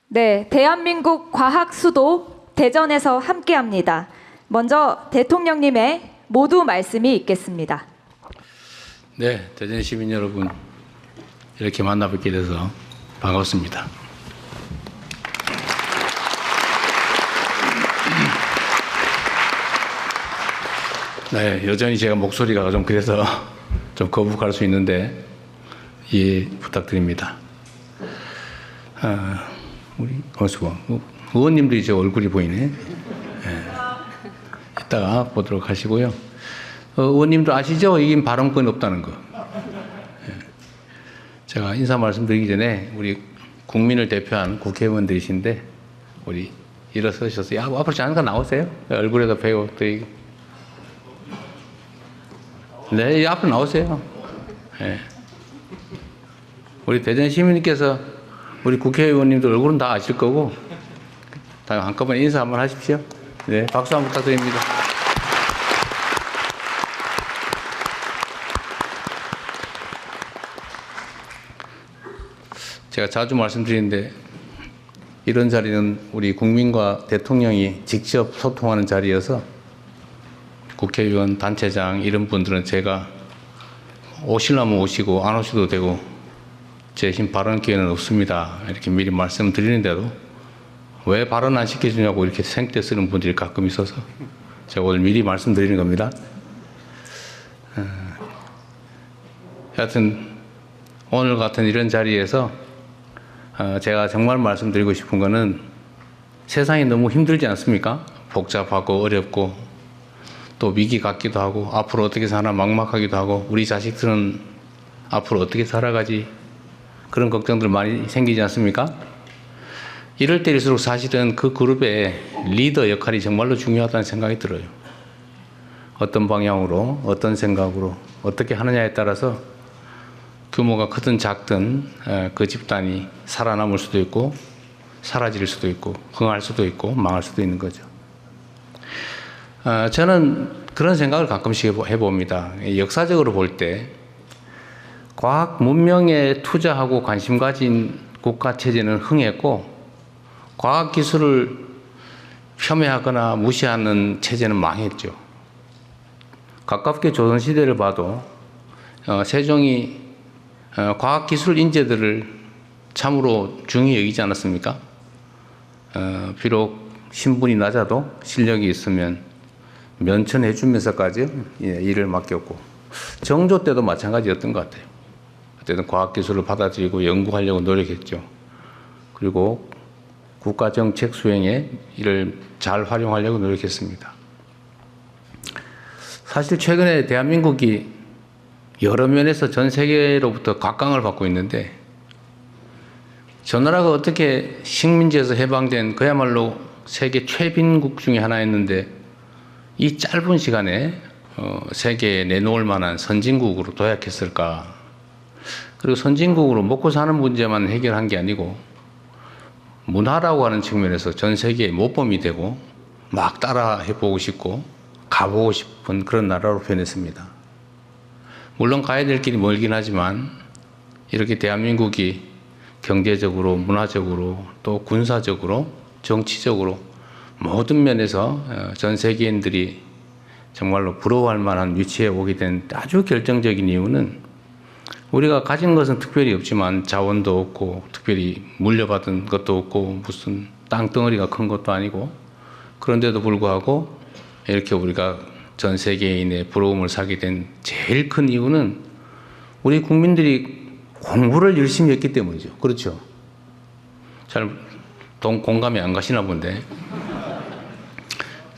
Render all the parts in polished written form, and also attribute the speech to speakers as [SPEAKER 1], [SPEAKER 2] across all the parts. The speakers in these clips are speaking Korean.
[SPEAKER 1] 네, 대한민국 과학 수도 대전에서 함께합니다. 먼저 대통령님의 모두 말씀이 있겠습니다.
[SPEAKER 2] 네, 대전 시민 여러분, 이렇게 만나뵙게 돼서 반갑습니다. 네, 여전히 제가 목소리가 좀 그래서 좀 거북할 수 있는데 이해 부탁드립니다. 우리 의원님들이 제 얼굴이 보이네. 네, 이따가 보도록 하시고요. 의원님도 아시죠? 이긴 발언권이 없다는 거. 네. 제가 인사 말씀드리기 전에 우리 국민을 대표한 국회의원들이신데 우리 일어서셔서 앞으로 잠깐 나오세요. 얼굴에다 배우 드리고. 네, 앞으로 나오세요. 네. 우리 대전 시민님께서 우리 국회의원님들 얼굴은 다 아실 거고 다 한꺼번에 인사 한번 하십시오. 네, 박수 한번 부탁드립니다. 제가 자주 말씀드리는데 이런 자리는 우리 국민과 대통령이 직접 소통하는 자리여서 국회의원, 단체장 이런 분들은 제가 오시려면 오시고 안 오셔도 되고 제 신 발언 기회는 없습니다. 이렇게 미리 말씀드리는데도 왜 발언 안 시켜주냐고 이렇게 생떼 쓰는 분들이 가끔 있어서 제가 오늘 미리 말씀드리는 겁니다. 하여튼 오늘 같은 이런 자리에서 제가 정말 말씀드리고 싶은 거는 세상이 너무 힘들지 않습니까? 복잡하고 어렵고 또 위기 같기도 하고 앞으로 어떻게 사나 막막하기도 하고 우리 자식들은 앞으로 어떻게 살아가지 그런 걱정들 많이 생기지 않습니까? 이럴 때일수록 사실은 그 그룹의 리더 역할이 정말로 중요하다는 생각이 들어요. 어떤 방향으로 어떤 생각으로 어떻게 하느냐에 따라서 규모가 크든 작든 그 집단이 살아남을 수도 있고 사라질 수도 있고 흥할 수도 있고 망할 수도 있는 거죠. 저는 그런 생각을 가끔씩 해봅니다. 역사적으로 볼 때 과학 문명에 투자하고 관심 가진 국가 체제는 흥했고 과학 기술을 폄훼하거나 무시하는 체제는 망했죠. 가깝게 조선시대를 봐도 세종이 과학기술 인재들을 참으로 중히 여기지 않았습니까? 비록 신분이 낮아도 실력이 있으면 면천해 주면서까지 일을 맡겼고 정조 때도 마찬가지였던 것 같아요. 그때는 과학기술을 받아들이고 연구하려고 노력했죠. 그리고 국가정책 수행에 이를 잘 활용하려고 노력했습니다. 사실 최근에 대한민국이 여러 면에서 전 세계로부터 각광을 받고 있는데 저 나라가 어떻게 식민지에서 해방된 그야말로 세계 최빈국 중에 하나였는데 이 짧은 시간에 세계에 내놓을 만한 선진국으로 도약했을까? 그리고 선진국으로 먹고 사는 문제만 해결한 게 아니고 문화라고 하는 측면에서 전 세계의 모범이 되고 막 따라 해보고 싶고 가보고 싶은 그런 나라로 변했습니다. 물론 가야 될 길이 멀긴 하지만 이렇게 대한민국이 경제적으로, 문화적으로, 또 군사적으로, 정치적으로 모든 면에서 전 세계인들이 정말로 부러워할 만한 위치에 오게 된 아주 결정적인 이유는 우리가 가진 것은 특별히 없지만 자원도 없고 특별히 물려받은 것도 없고 무슨 땅덩어리가 큰 것도 아니고 그런데도 불구하고 이렇게 우리가 전 세계인의 부러움을 사게 된 제일 큰 이유는 우리 국민들이 공부를 열심히 했기 때문이죠. 그렇죠? 잘 공감이 안 가시나 본데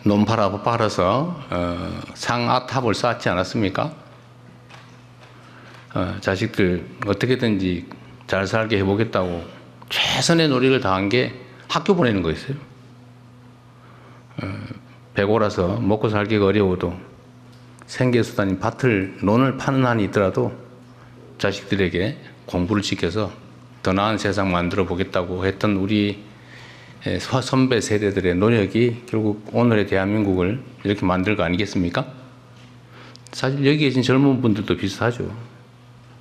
[SPEAKER 2] 논 팔아서 상아탑을 쌓지 않았습니까? 자식들 어떻게든지 잘 살게 해보겠다고 최선의 노력을 다한 게 학교 보내는 거였어요. 배고라서 먹고 살기가 어려워도 생계수단인 논을 파는 한이 있더라도 자식들에게 공부를 시켜서 더 나은 세상 만들어 보겠다고 했던 우리 선배 세대들의 노력이 결국 오늘의 대한민국을 이렇게 만들 거 아니겠습니까? 사실 여기 계신 젊은 분들도 비슷하죠.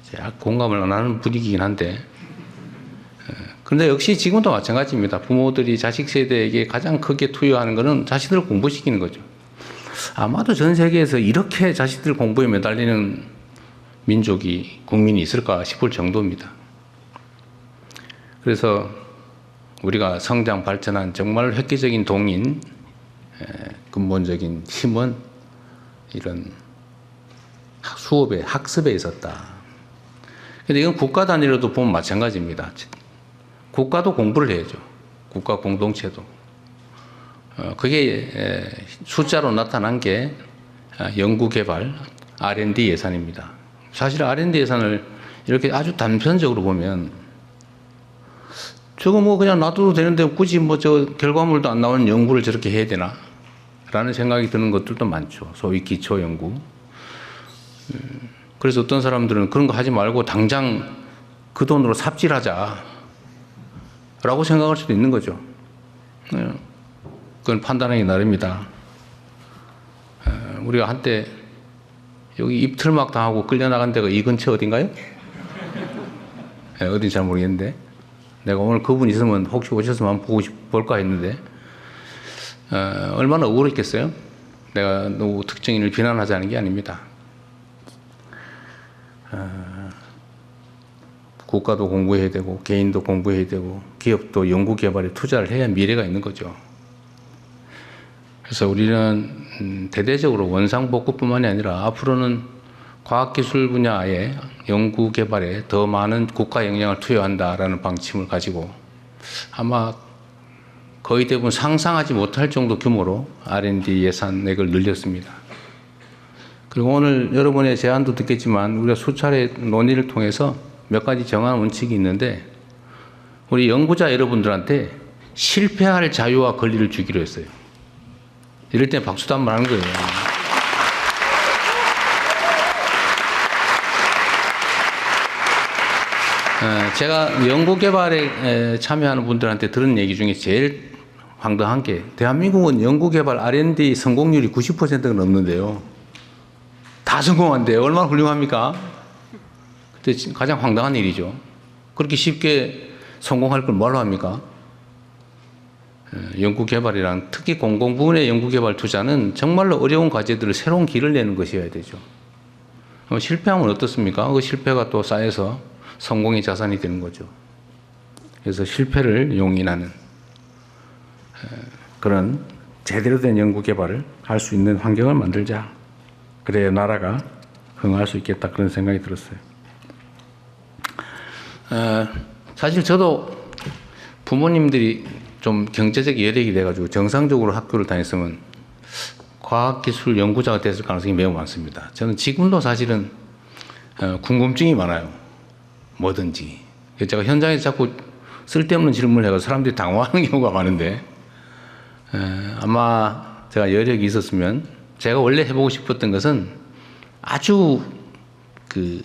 [SPEAKER 2] 제가 공감을 안 하는 분위기긴 한데 그런데 역시 지금도 마찬가지입니다. 부모들이 자식 세대에게 가장 크게 투여하는 것은 자식들을 공부시키는 거죠. 아마도 전 세계에서 이렇게 자식들 공부에 매달리는 민족이, 국민이 있을까 싶을 정도입니다. 그래서 우리가 성장, 발전한 정말 획기적인 동인, 근본적인 힘은 이런 수업에, 학습에 있었다. 근데 이건 국가 단위로도 보면 마찬가지입니다. 국가도 공부를 해야죠. 국가 공동체도. 그게 숫자로 나타난 게 연구개발, R&D 예산입니다. 사실 R&D 예산을 이렇게 아주 단편적으로 보면 저거 뭐 그냥 놔둬도 되는데 굳이 뭐 저 결과물도 안 나오는 연구를 저렇게 해야 되나? 라는 생각이 드는 것들도 많죠. 소위 기초 연구. 그래서 어떤 사람들은 그런 거 하지 말고 당장 그 돈으로 삽질하자 라고 생각할 수도 있는 거죠. 그건 판단하기 나름이다. 우리가 한때 여기 입틀막 당하고 끌려나간 데가 이 근처 어딘가요? 어딘지 잘 모르겠는데 내가 오늘 그분 있으면 혹시 오셨으면 한번 보고 볼까 했는데 얼마나 억울했겠어요? 내가 누구 특정인을 비난하자는 게 아닙니다. 국가도 공부해야 되고 개인도 공부해야 되고 기업도 연구개발에 투자를 해야 미래가 있는 거죠. 그래서 우리는 대대적으로 원상복구뿐만이 아니라 앞으로는 과학기술 분야의 연구개발에 더 많은 국가 역량을 투여한다라는 방침을 가지고 아마 거의 대부분 상상하지 못할 정도 규모로 R&D 예산액을 늘렸습니다. 그리고 오늘 여러분의 제안도 듣겠지만 우리가 수차례 논의를 통해서 몇 가지 정한 원칙이 있는데 우리 연구자 여러분들한테 실패할 자유와 권리를 주기로 했어요. 이럴 때 박수도 한번 하는 거예요. 제가 연구개발에 참여하는 분들한테 들은 얘기 중에 제일 황당한 게 대한민국은 연구개발 R&D 성공률이 90%가 넘는데요. 다 성공한대요. 얼마나 훌륭합니까? 근데 가장 황당한 일이죠. 그렇게 쉽게 성공할 걸 뭘로 합니까? 연구개발이란 특히 공공부문의 연구개발 투자는 정말로 어려운 과제들을 새로운 길을 내는 것이어야 되죠. 실패하면 어떻습니까? 그 실패가 또 쌓여서 성공의 자산이 되는 거죠. 그래서 실패를 용인하는 그런 제대로 된 연구개발을 할 수 있는 환경을 만들자. 그래야 나라가 흥할 수 있겠다 그런 생각이 들었어요. 사실 저도 부모님들이 좀 경제적 여력이 돼가지고 정상적으로 학교를 다녔으면 과학기술 연구자가 됐을 가능성이 매우 많습니다. 저는 지금도 사실은 궁금증이 많아요. 뭐든지. 제가 현장에서 자꾸 쓸데없는 질문을 해서 사람들이 당황하는 경우가 많은데 아마 제가 여력이 있었으면 제가 원래 해보고 싶었던 것은 아주 그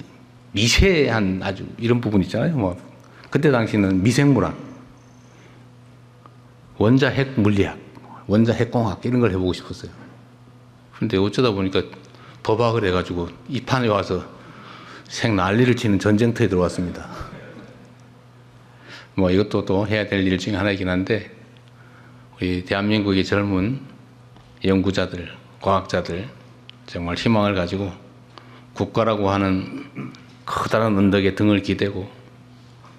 [SPEAKER 2] 미세한 아주 이런 부분 있잖아요. 뭐 그때 당시는 미생물학, 원자 핵 물리학, 원자 핵공학 이런 걸 해보고 싶었어요. 그런데 어쩌다 보니까 도박을 해가지고 이 판에 와서 생 난리를 치는 전쟁터에 들어왔습니다. 뭐 이것도 또 해야 될 일 중에 하나이긴 한데 우리 대한민국의 젊은 연구자들, 과학자들 정말 희망을 가지고 국가라고 하는 커다란 언덕에 등을 기대고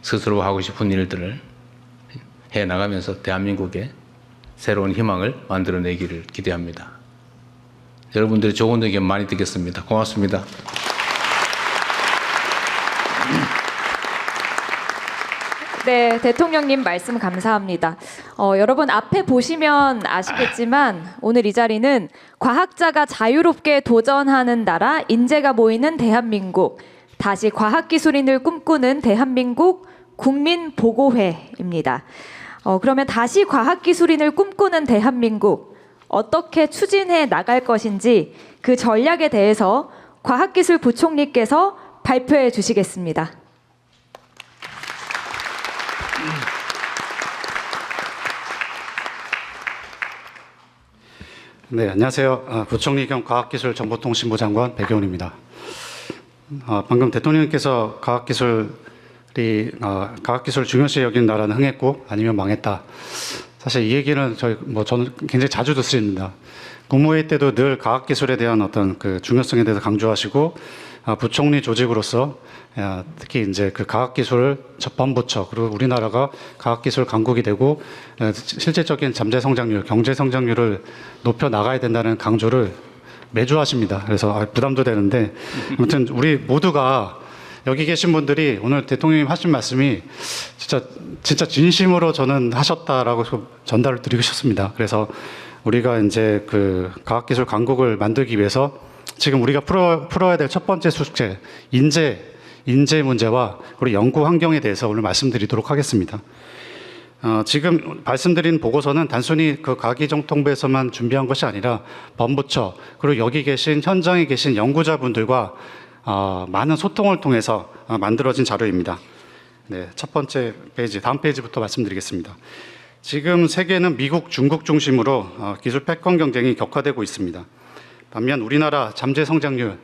[SPEAKER 2] 스스로 하고 싶은 일들을 해 나가면서 대한민국에 새로운 희망을 만들어내기를 기대합니다. 여러분들의 좋은 의견 많이 듣겠습니다. 고맙습니다.
[SPEAKER 1] 네, 대통령님 말씀 감사합니다. 여러분 앞에 보시면 아시겠지만 오늘 이 자리는 과학자가 자유롭게 도전하는 나라, 인재가 모이는 대한민국, 다시 과학기술인을 꿈꾸는 대한민국 국민보고회입니다. 그러면 다시 과학기술인을 꿈꾸는 대한민국 어떻게 추진해 나갈 것인지 그 전략에 대해서 과학기술부총리께서 발표해 주시겠습니다.
[SPEAKER 3] 네, 안녕하세요. 부총리 겸 과학기술정보통신부 장관 백여훈입니다. 방금 대통령께서 과학기술을 과학기술 중요시 여기는 나라는 흥했고 아니면 망했다. 사실 이 얘기는 저는 굉장히 자주 듣습니다. 국무회의 때도 늘 과학기술에 대한 어떤 그 중요성에 대해서 강조하시고 부총리 조직으로서 특히 이제 그 과학기술 법무부처 그리고 우리나라가 과학기술 강국이 되고 실질적인 잠재 성장률, 경제 성장률을 높여 나가야 된다는 강조를 매주 하십니다. 그래서 부담도 되는데 아무튼 우리 모두가 여기 계신 분들이 오늘 대통령님 하신 말씀이 진짜 진심으로 저는 하셨다라고 전달을 드리고 싶습니다. 그래서 우리가 이제 그 과학기술 강국을 만들기 위해서 지금 우리가 풀어야 될 첫 번째 숙제, 인재 문제와 우리 연구 환경에 대해서 오늘 말씀드리도록 하겠습니다. 지금 말씀드린 보고서는 단순히 그 과기정통부에서만 준비한 것이 아니라 법무처 그리고 여기 계신 현장에 계신 연구자분들과 많은 소통을 통해서 만들어진 자료입니다. 네, 첫 번째 페이지, 다음 페이지부터 말씀드리겠습니다. 지금 세계는 미국, 중국 중심으로 기술 패권 경쟁이 격화되고 있습니다. 반면 우리나라 잠재 성장률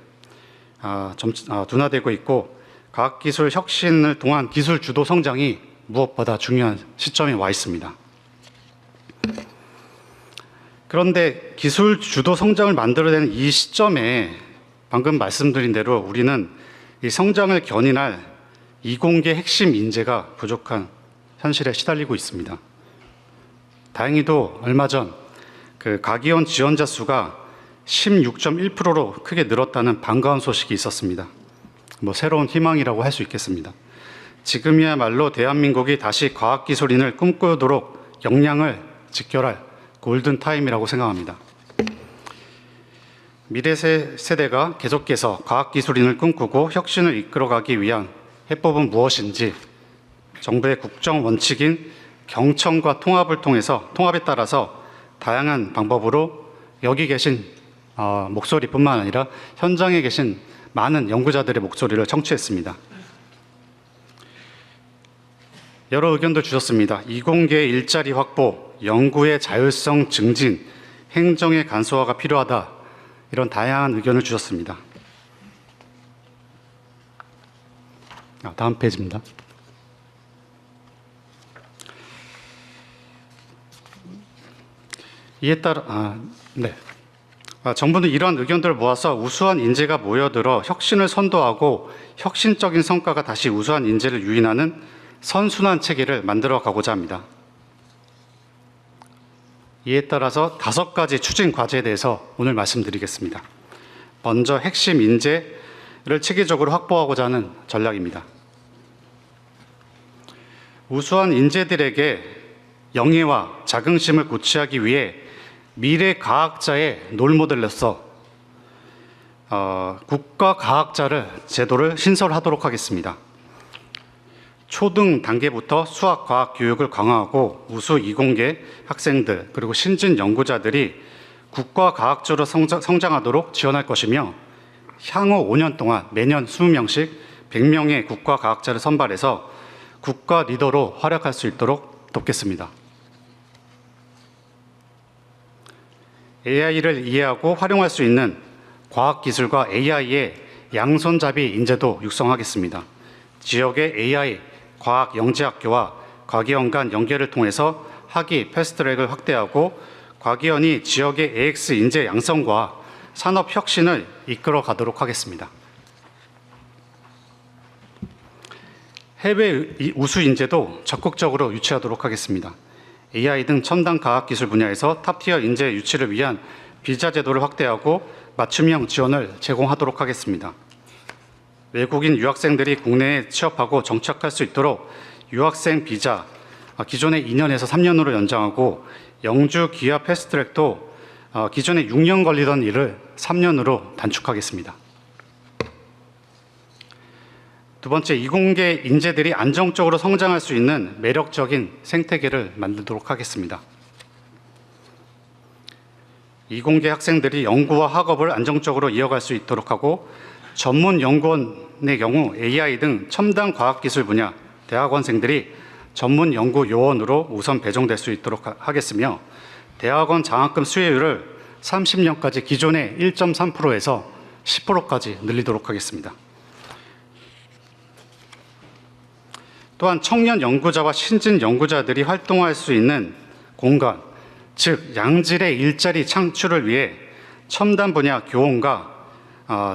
[SPEAKER 3] 둔화되고 있고 과학기술 혁신을 통한 기술 주도 성장이 무엇보다 중요한 시점에 와 있습니다. 그런데 기술 주도 성장을 만들어내는 이 시점에 방금 말씀드린 대로 우리는 이 성장을 견인할 이공계 핵심 인재가 부족한 현실에 시달리고 있습니다. 다행히도 얼마 전 그 과기원 지원자 수가 16.1%로 크게 늘었다는 반가운 소식이 있었습니다. 새로운 희망이라고 할 수 있겠습니다. 지금이야말로 대한민국이 다시 과학기술인을 꿈꾸도록 역량을 직결할 골든타임이라고 생각합니다. 미래 세대가 계속해서 과학기술인을 꿈꾸고 혁신을 이끌어가기 위한 해법은 무엇인지 정부의 국정 원칙인 경청과 통합에 따라서 다양한 방법으로 여기 계신 목소리뿐만 아니라 현장에 계신 많은 연구자들의 목소리를 청취했습니다. 여러 의견도 주셨습니다. 이공계 일자리 확보, 연구의 자율성 증진, 행정의 간소화가 필요하다. 이런 다양한 의견을 주셨습니다. 다음 페이지입니다. 이에 따라 정부는 이러한 의견들을 모아서 우수한 인재가 모여들어 혁신을 선도하고 혁신적인 성과가 다시 우수한 인재를 유인하는 선순환 체계를 만들어 가고자 합니다. 이에 따라서 5가지 추진 과제에 대해서 오늘 말씀드리겠습니다. 먼저 핵심 인재를 체계적으로 확보하고자 하는 전략입니다. 우수한 인재들에게 영예와 자긍심을 고취하기 위해 미래 과학자의 롤모델로서 국가과학자를 제도를 신설하도록 하겠습니다. 초등 단계부터 수학, 과학 교육을 강화하고 우수 이공계 학생들 그리고 신진 연구자들이 국가과학자로 성장하도록 지원할 것이며 향후 5년 동안 매년 20명씩 100명의 국가과학자를 선발해서 국가 리더로 활약할 수 있도록 돕겠습니다. AI를 이해하고 활용할 수 있는 과학기술과 AI의 양손잡이 인재도 육성하겠습니다. 지역의 AI 과학 영재학교와 과기원 간 연계를 통해서 학위 패스트트랙을 확대하고 과기원이 지역의 AX 인재 양성과 산업 혁신을 이끌어 가도록 하겠습니다. 해외 우수 인재도 적극적으로 유치하도록 하겠습니다. AI 등 첨단 과학기술 분야에서 탑티어 인재 유치를 위한 비자 제도를 확대하고 맞춤형 지원을 제공하도록 하겠습니다. 외국인 유학생들이 국내에 취업하고 정착할 수 있도록 유학생 비자 기존의 2년에서 3년으로 연장하고 영주 기아 패스트트랙도 기존에 6년 걸리던 일을 3년으로 단축하겠습니다. 두 번째, 이공계 인재들이 안정적으로 성장할 수 있는 매력적인 생태계를 만들도록 하겠습니다. 이공계 학생들이 연구와 학업을 안정적으로 이어갈 수 있도록 하고 전문 연구원의 경우 AI 등 첨단 과학기술 분야 대학원생들이 전문 연구 요원으로 우선 배정될 수 있도록 하겠으며 대학원 장학금 수혜율을 30년까지 기존의 1.3%에서 10%까지 늘리도록 하겠습니다. 또한 청년 연구자와 신진 연구자들이 활동할 수 있는 공간, 즉 양질의 일자리 창출을 위해 첨단 분야 교원과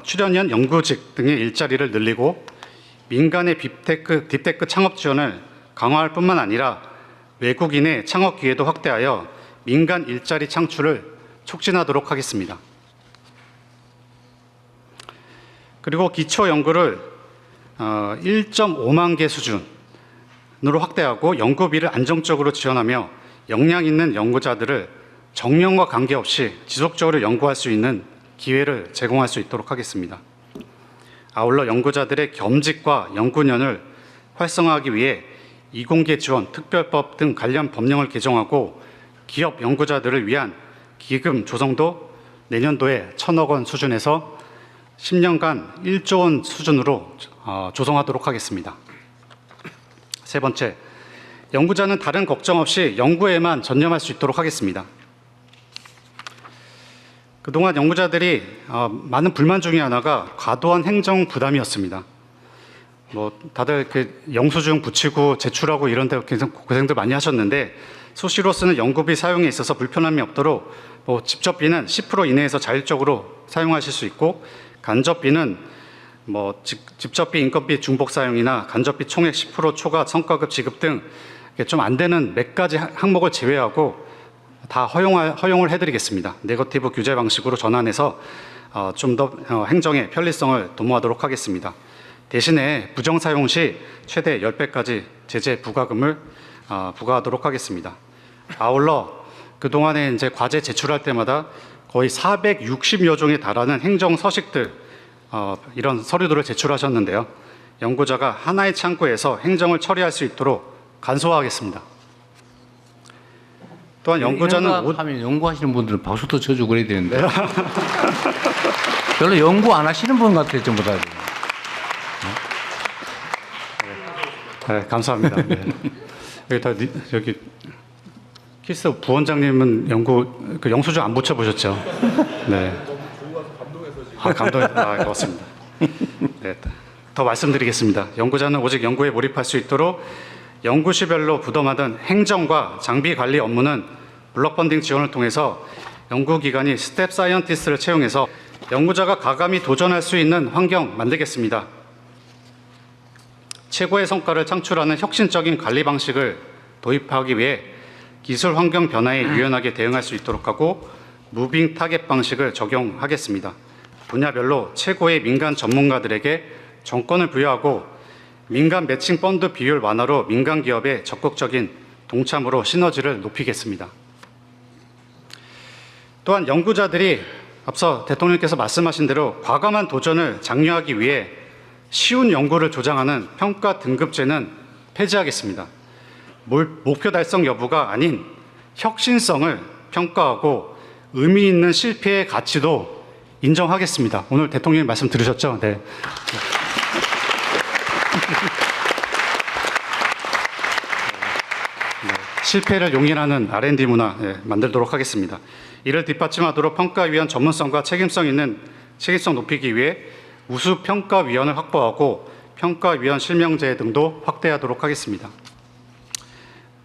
[SPEAKER 3] 출연연 연구직 등의 일자리를 늘리고 민간의 딥테크 창업 지원을 강화할 뿐만 아니라 외국인의 창업 기회도 확대하여 민간 일자리 창출을 촉진하도록 하겠습니다. 그리고 기초 연구를 1.5만 개 수준으로 확대하고 연구비를 안정적으로 지원하며 역량 있는 연구자들을 정년과 관계없이 지속적으로 연구할 수 있는 기회를 제공할 수 있도록 하겠습니다. 아울러 연구자들의 겸직과 연구년을 활성화하기 위해 이공계 지원, 특별법 등 관련 법령을 개정하고 기업 연구자들을 위한 기금 조성도 내년도에 1,000억 원 수준에서 10년간 1조 원 수준으로 조성하도록 하겠습니다. 세 번째, 연구자는 다른 걱정 없이 연구에만 전념할 수 있도록 하겠습니다. 그동안 연구자들이 많은 불만 중에 하나가 과도한 행정 부담이었습니다. 다들 영수증 붙이고 제출하고 이런 데 고생들 많이 하셨는데 수시로 쓰는 연구비 사용에 있어서 불편함이 없도록 직접비는 10% 이내에서 자율적으로 사용하실 수 있고 간접비는 직접비, 인건비 중복 사용이나 간접비 총액 10% 초과 성과급 지급 등 좀 안 되는 몇 가지 항목을 제외하고 다 허용을 해드리겠습니다. 네거티브 규제 방식으로 전환해서 좀 더 행정의 편리성을 도모하도록 하겠습니다. 대신에 부정 사용 시 최대 10배까지 제재 부과금을 부과하도록 하겠습니다. 아울러 그동안에 이제 과제 제출할 때마다 거의 460여 종에 달하는 행정 서식들 이런 서류들을 제출하셨는데요. 연구자가 하나의 창구에서 행정을 처리할 수 있도록 간소화하겠습니다. 또한 연구자는
[SPEAKER 2] 하면 연구하시는 분들은 박수도 쳐주고 그래야 되는데 별로 연구 안 하시는 분 같아요, 전부 다.
[SPEAKER 3] 네, 감사합니다. 네. 여기 키스 부원장님은 영수증 안 붙여보셨죠? 네. 고맙습니다. 네, 더 말씀드리겠습니다. 연구자는 오직 연구에 몰입할 수 있도록 연구시별로 부담하던 행정과 장비 관리 업무는 블록 펀딩 지원을 통해서 연구기관이 스텝 사이언티스트를 채용해서 연구자가 가감히 도전할 수 있는 환경 만들겠습니다. 최고의 성과를 창출하는 혁신적인 관리 방식을 도입하기 위해 기술 환경 변화에 유연하게 대응할 수 있도록 하고 무빙 타겟 방식을 적용하겠습니다. 분야별로 최고의 민간 전문가들에게 정권을 부여하고 민간 매칭 펀드 비율 완화로 민간 기업의 적극적인 동참으로 시너지를 높이겠습니다. 또한 연구자들이 앞서 대통령께서 말씀하신 대로 과감한 도전을 장려하기 위해 쉬운 연구를 조장하는 평가 등급제는 폐지하겠습니다. 목표 달성 여부가 아닌 혁신성을 평가하고 의미 있는 실패의 가치도 인정하겠습니다. 오늘 대통령님 말씀 들으셨죠? 네. 실패를 용인하는 R&D 문화 만들도록 하겠습니다. 이를 뒷받침하도록 평가위원 전문성과 책임성 높이기 위해 우수 평가위원을 확보하고 평가위원 실명제 등도 확대하도록 하겠습니다.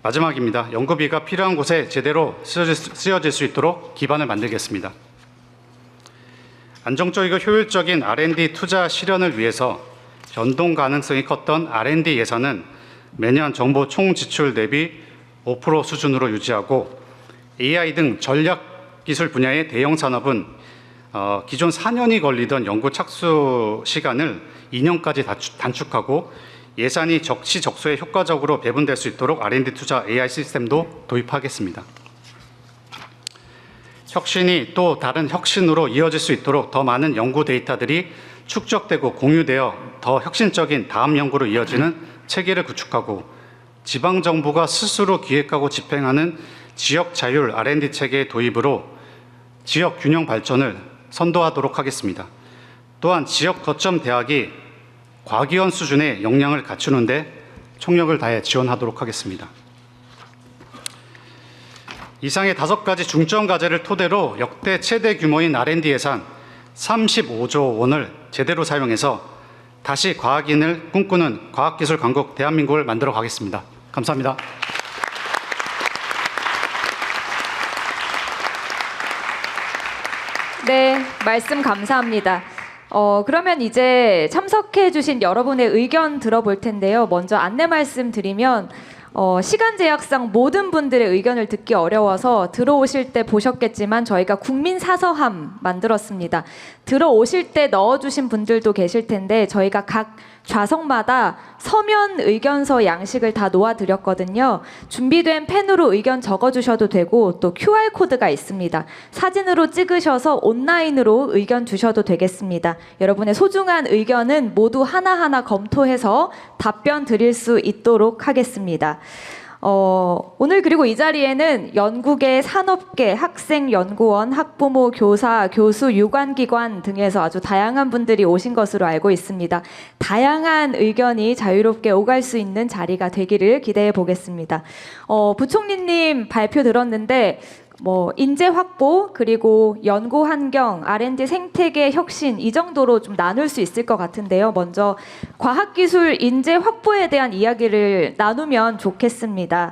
[SPEAKER 3] 마지막입니다. 연구비가 필요한 곳에 제대로 쓰여질 수 있도록 기반을 만들겠습니다. 안정적이고 효율적인 R&D 투자 실현을 위해서 변동 가능성이 컸던 R&D 예산은 매년 정부 총 지출 대비 5% 수준으로 유지하고 AI 등 전략 기술 분야의 대형 산업은 기존 4년이 걸리던 연구 착수 시간을 2년까지 단축하고 예산이 적시적소에 효과적으로 배분될 수 있도록 R&D 투자 AI 시스템도 도입하겠습니다. 혁신이 또 다른 혁신으로 이어질 수 있도록 더 많은 연구 데이터들이 축적되고 공유되어 더 혁신적인 다음 연구로 이어지는 체계를 구축하고 지방정부가 스스로 기획하고 집행하는 지역 자율 R&D 체계의 도입으로 지역 균형 발전을 선도하도록 하겠습니다. 또한 지역 거점 대학이 과기원 수준의 역량을 갖추는 데 총력을 다해 지원하도록 하겠습니다. 이상의 5가지 중점 과제를 토대로 역대 최대 규모인 R&D 예산 35조 원을 제대로 사용해서 다시 과학인을 꿈꾸는 과학기술 강국 대한민국을 만들어 가겠습니다. 감사합니다.
[SPEAKER 1] 네, 말씀 감사합니다. 그러면 이제 참석해주신 여러분의 의견 들어볼 텐데요. 먼저 안내 말씀드리면 시간 제약상 모든 분들의 의견을 듣기 어려워서 들어오실 때 보셨겠지만 저희가 국민 사서함 만들었습니다. 들어오실 때 넣어주신 분들도 계실 텐데 저희가 각 좌석마다 서면 의견서 양식을 다 놓아드렸거든요. 준비된 펜으로 의견 적어주셔도 되고 또 QR코드가 있습니다. 사진으로 찍으셔서 온라인으로 의견 주셔도 되겠습니다. 여러분의 소중한 의견은 모두 하나하나 검토해서 답변 드릴 수 있도록 하겠습니다. 오늘 그리고 이 자리에는 연구계, 산업계, 학생, 연구원, 학부모, 교사, 교수, 유관기관 등에서 아주 다양한 분들이 오신 것으로 알고 있습니다. 다양한 의견이 자유롭게 오갈 수 있는 자리가 되기를 기대해 보겠습니다. 부총리님 발표 들었는데 인재 확보 그리고 연구 환경, R&D 생태계 혁신 이 정도로 좀 나눌 수 있을 것 같은데요. 먼저 과학기술 인재 확보에 대한 이야기를 나누면 좋겠습니다.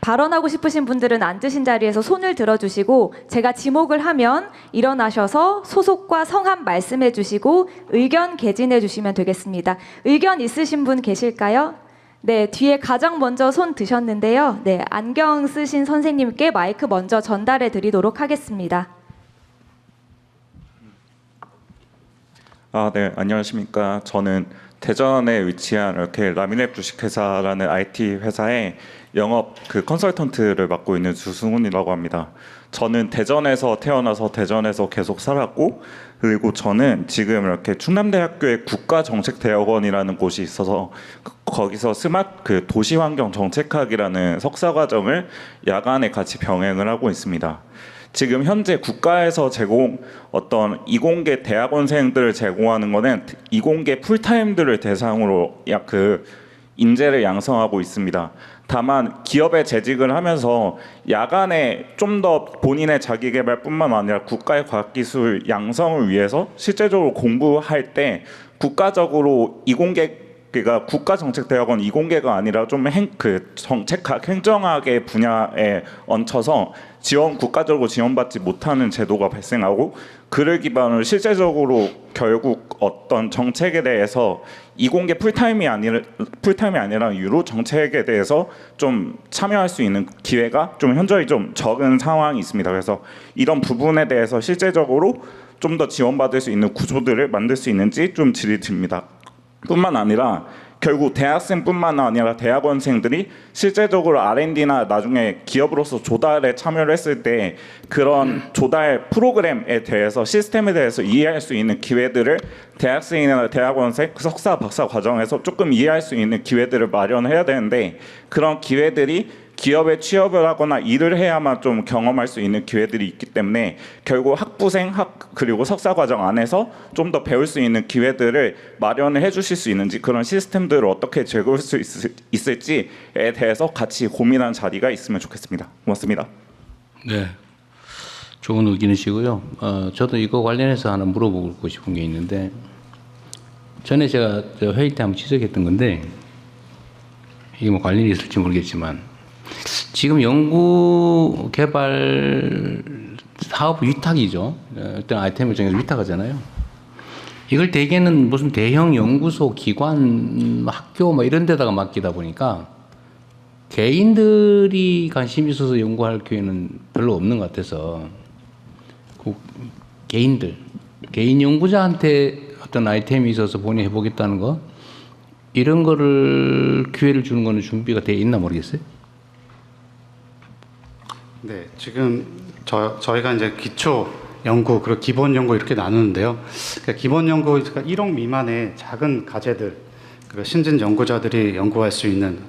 [SPEAKER 1] 발언하고 싶으신 분들은 앉으신 자리에서 손을 들어주시고 제가 지목을 하면 일어나셔서 소속과 성함 말씀해 주시고 의견 개진해 주시면 되겠습니다. 의견 있으신 분 계실까요? 네, 뒤에 가장 먼저 손 드셨는데요. 네, 안경 쓰신 선생님께 마이크 먼저 전달해 드리도록 하겠습니다.
[SPEAKER 4] 네, 안녕하십니까. 저는 대전에 위치한 이렇게 라미랩 주식회사라는 IT 회사의 영업 컨설턴트를 맡고 있는 주승훈이라고 합니다. 저는 대전에서 태어나서 대전에서 계속 살았고, 그리고 저는 지금 이렇게 충남대학교의 국가정책대학원이라는 곳이 있어서 거기서 스마트 도시환경 정책학이라는 석사과정을 야간에 같이 병행을 하고 있습니다. 지금 현재 국가에서 어떤 이공계 대학원생들을 제공하는 거는 이공계 풀타임들을 대상으로 인재를 양성하고 있습니다. 다만 기업에 재직을 하면서 야간에 좀 더 본인의 자기계발뿐만 아니라 국가의 과학기술 양성을 위해서 실제적으로 공부할 때 국가적으로 이공계가 국가정책대학원 이공계가 아니라 좀 정책학, 행정학의 분야에 얹혀서 국가적으로 지원받지 못하는 제도가 발생하고, 그를 기반으로 실제적으로 결국 어떤 정책에 대해서 이공계 풀타임이 아니라 유로 정책에 대해서 좀 참여할 수 있는 기회가 좀 현저히 좀 적은 상황이 있습니다. 그래서 이런 부분에 대해서 실제적으로 좀 더 지원받을 수 있는 구조들을 만들 수 있는지 좀 질의 드립니다. 뿐만 아니라 결국 대학생뿐만 아니라 대학원생들이 실제적으로 R&D나 나중에 기업으로서 조달에 참여를 했을 때 그런 조달 프로그램에 대해서 시스템에 대해서 이해할 수 있는 기회들을 대학생이나 대학원생, 석사, 박사 과정에서 조금 이해할 수 있는 기회들을 마련해야 되는데, 그런 기회들이 기업에 취업을 하거나 일을 해야만 좀 경험할 수 있는 기회들이 있기 때문에 결국 학부생, 그리고 석사 과정 안에서 좀 더 배울 수 있는 기회들을 마련을 해주실 수 있는지, 그런 시스템들을 어떻게 제공할 수 있을지에 대해서 같이 고민하는 자리가 있으면 좋겠습니다. 고맙습니다.
[SPEAKER 2] 네, 좋은 의견이시고요. 저도 이거 관련해서 하나 물어보고 싶은 게 있는데, 전에 제가 회의 때 한번 지적했던 건데 이게 관련이 있을지 모르겠지만, 지금 연구 개발 사업 위탁이죠. 어떤 아이템을 정해서 위탁하잖아요. 이걸 대개는 무슨 대형 연구소, 기관, 학교 이런 데다가 맡기다 보니까 개인들이 관심 있어서 연구할 기회는 별로 없는 것 같아서, 개인 연구자한테 어떤 아이템이 있어서 본인이 해보겠다는 거, 이런 거를 기회를 주는 거는 준비가 돼 있나 모르겠어요.
[SPEAKER 3] 네, 지금 저희가 이제 기초 연구 그리고 기본 연구 이렇게 나누는데요. 그러니까 기본 연구 1억 미만의 작은 과제들, 신진 연구자들이 연구할 수 있는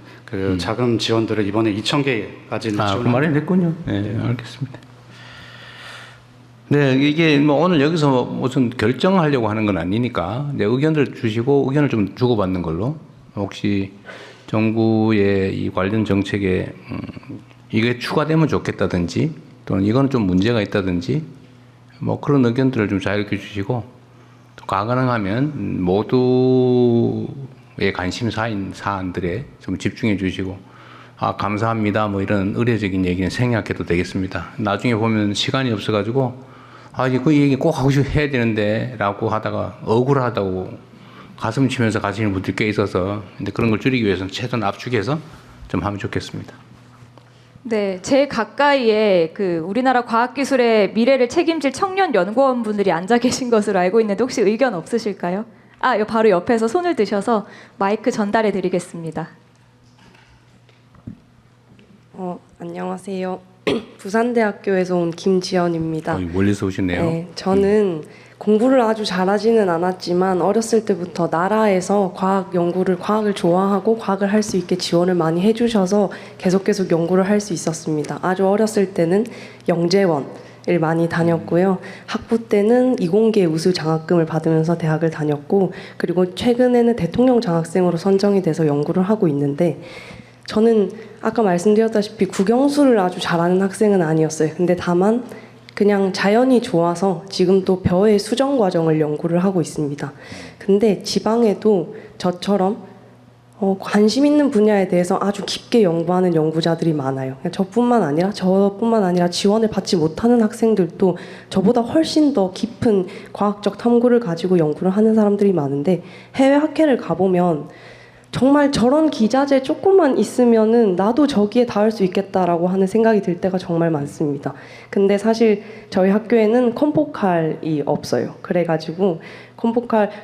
[SPEAKER 3] 자금 지원들을 이번에 2,000개까지는 지원합니다.
[SPEAKER 2] 그 말이 됐군요. 네, 알겠습니다. 네, 이게 오늘 여기서 무슨 결정하려고 하는 건 아니니까 이제 의견을 주시고 의견을 좀 주고받는 걸로, 혹시 정부의 이 관련 정책에 이게 추가되면 좋겠다든지 또는 이건 좀 문제가 있다든지 그런 의견들을 좀 자유롭게 주시고, 가능하면 모두의 관심사인 사안들에 좀 집중해 주시고 감사합니다 뭐 이런 의례적인 얘기는 생략해도 되겠습니다. 나중에 보면 시간이 없어가지고 이제 그 얘기 꼭 하고 해야 되는데 라고 하다가 억울하다고 가슴 치면서 가시는 분들이 꽤 있어서 근데 그런 걸 줄이기 위해서는 최대한 압축해서 좀 하면 좋겠습니다.
[SPEAKER 1] 네, 제 가까이에 그 우리나라 과학기술의 미래를 책임질 청년 연구원분들이 앉아 계신 것으로 알고 있는데 혹시 의견 없으실까요? 바로 옆에서 손을 드셔서 마이크 전달해 드리겠습니다.
[SPEAKER 5] 안녕하세요. 부산대학교에서 온 김지연입니다.
[SPEAKER 2] 멀리서 오셨네요.
[SPEAKER 5] 네, 저는 공부를 아주 잘하지는 않았지만 어렸을 때부터 나라에서 과학을 좋아하고 과학을 할 수 있게 지원을 많이 해주셔서 계속 연구를 할 수 있었습니다. 아주 어렸을 때는 영재원을 많이 다녔고요. 학부 때는 이공계 우수 장학금을 받으면서 대학을 다녔고 그리고 최근에는 대통령 장학생으로 선정이 돼서 연구를 하고 있는데 저는 아까 말씀드렸다시피 국영수를 아주 잘하는 학생은 아니었어요. 근데 다만 그냥 자연이 좋아서 지금 또 벼의 수정 과정을 연구를 하고 있습니다. 근데 지방에도 저처럼 관심 있는 분야에 대해서 아주 깊게 연구하는 연구자들이 많아요. 저뿐만 아니라 지원을 받지 못하는 학생들도 저보다 훨씬 더 깊은 과학적 탐구를 가지고 연구를 하는 사람들이 많은데 해외 학회를 가보면 정말 저런 기자재 조금만 있으면은 나도 저기에 닿을 수 있겠다라고 하는 생각이 들 때가 정말 많습니다. 근데 사실 저희 학교에는 컴포칼이 없어요. 그래가지고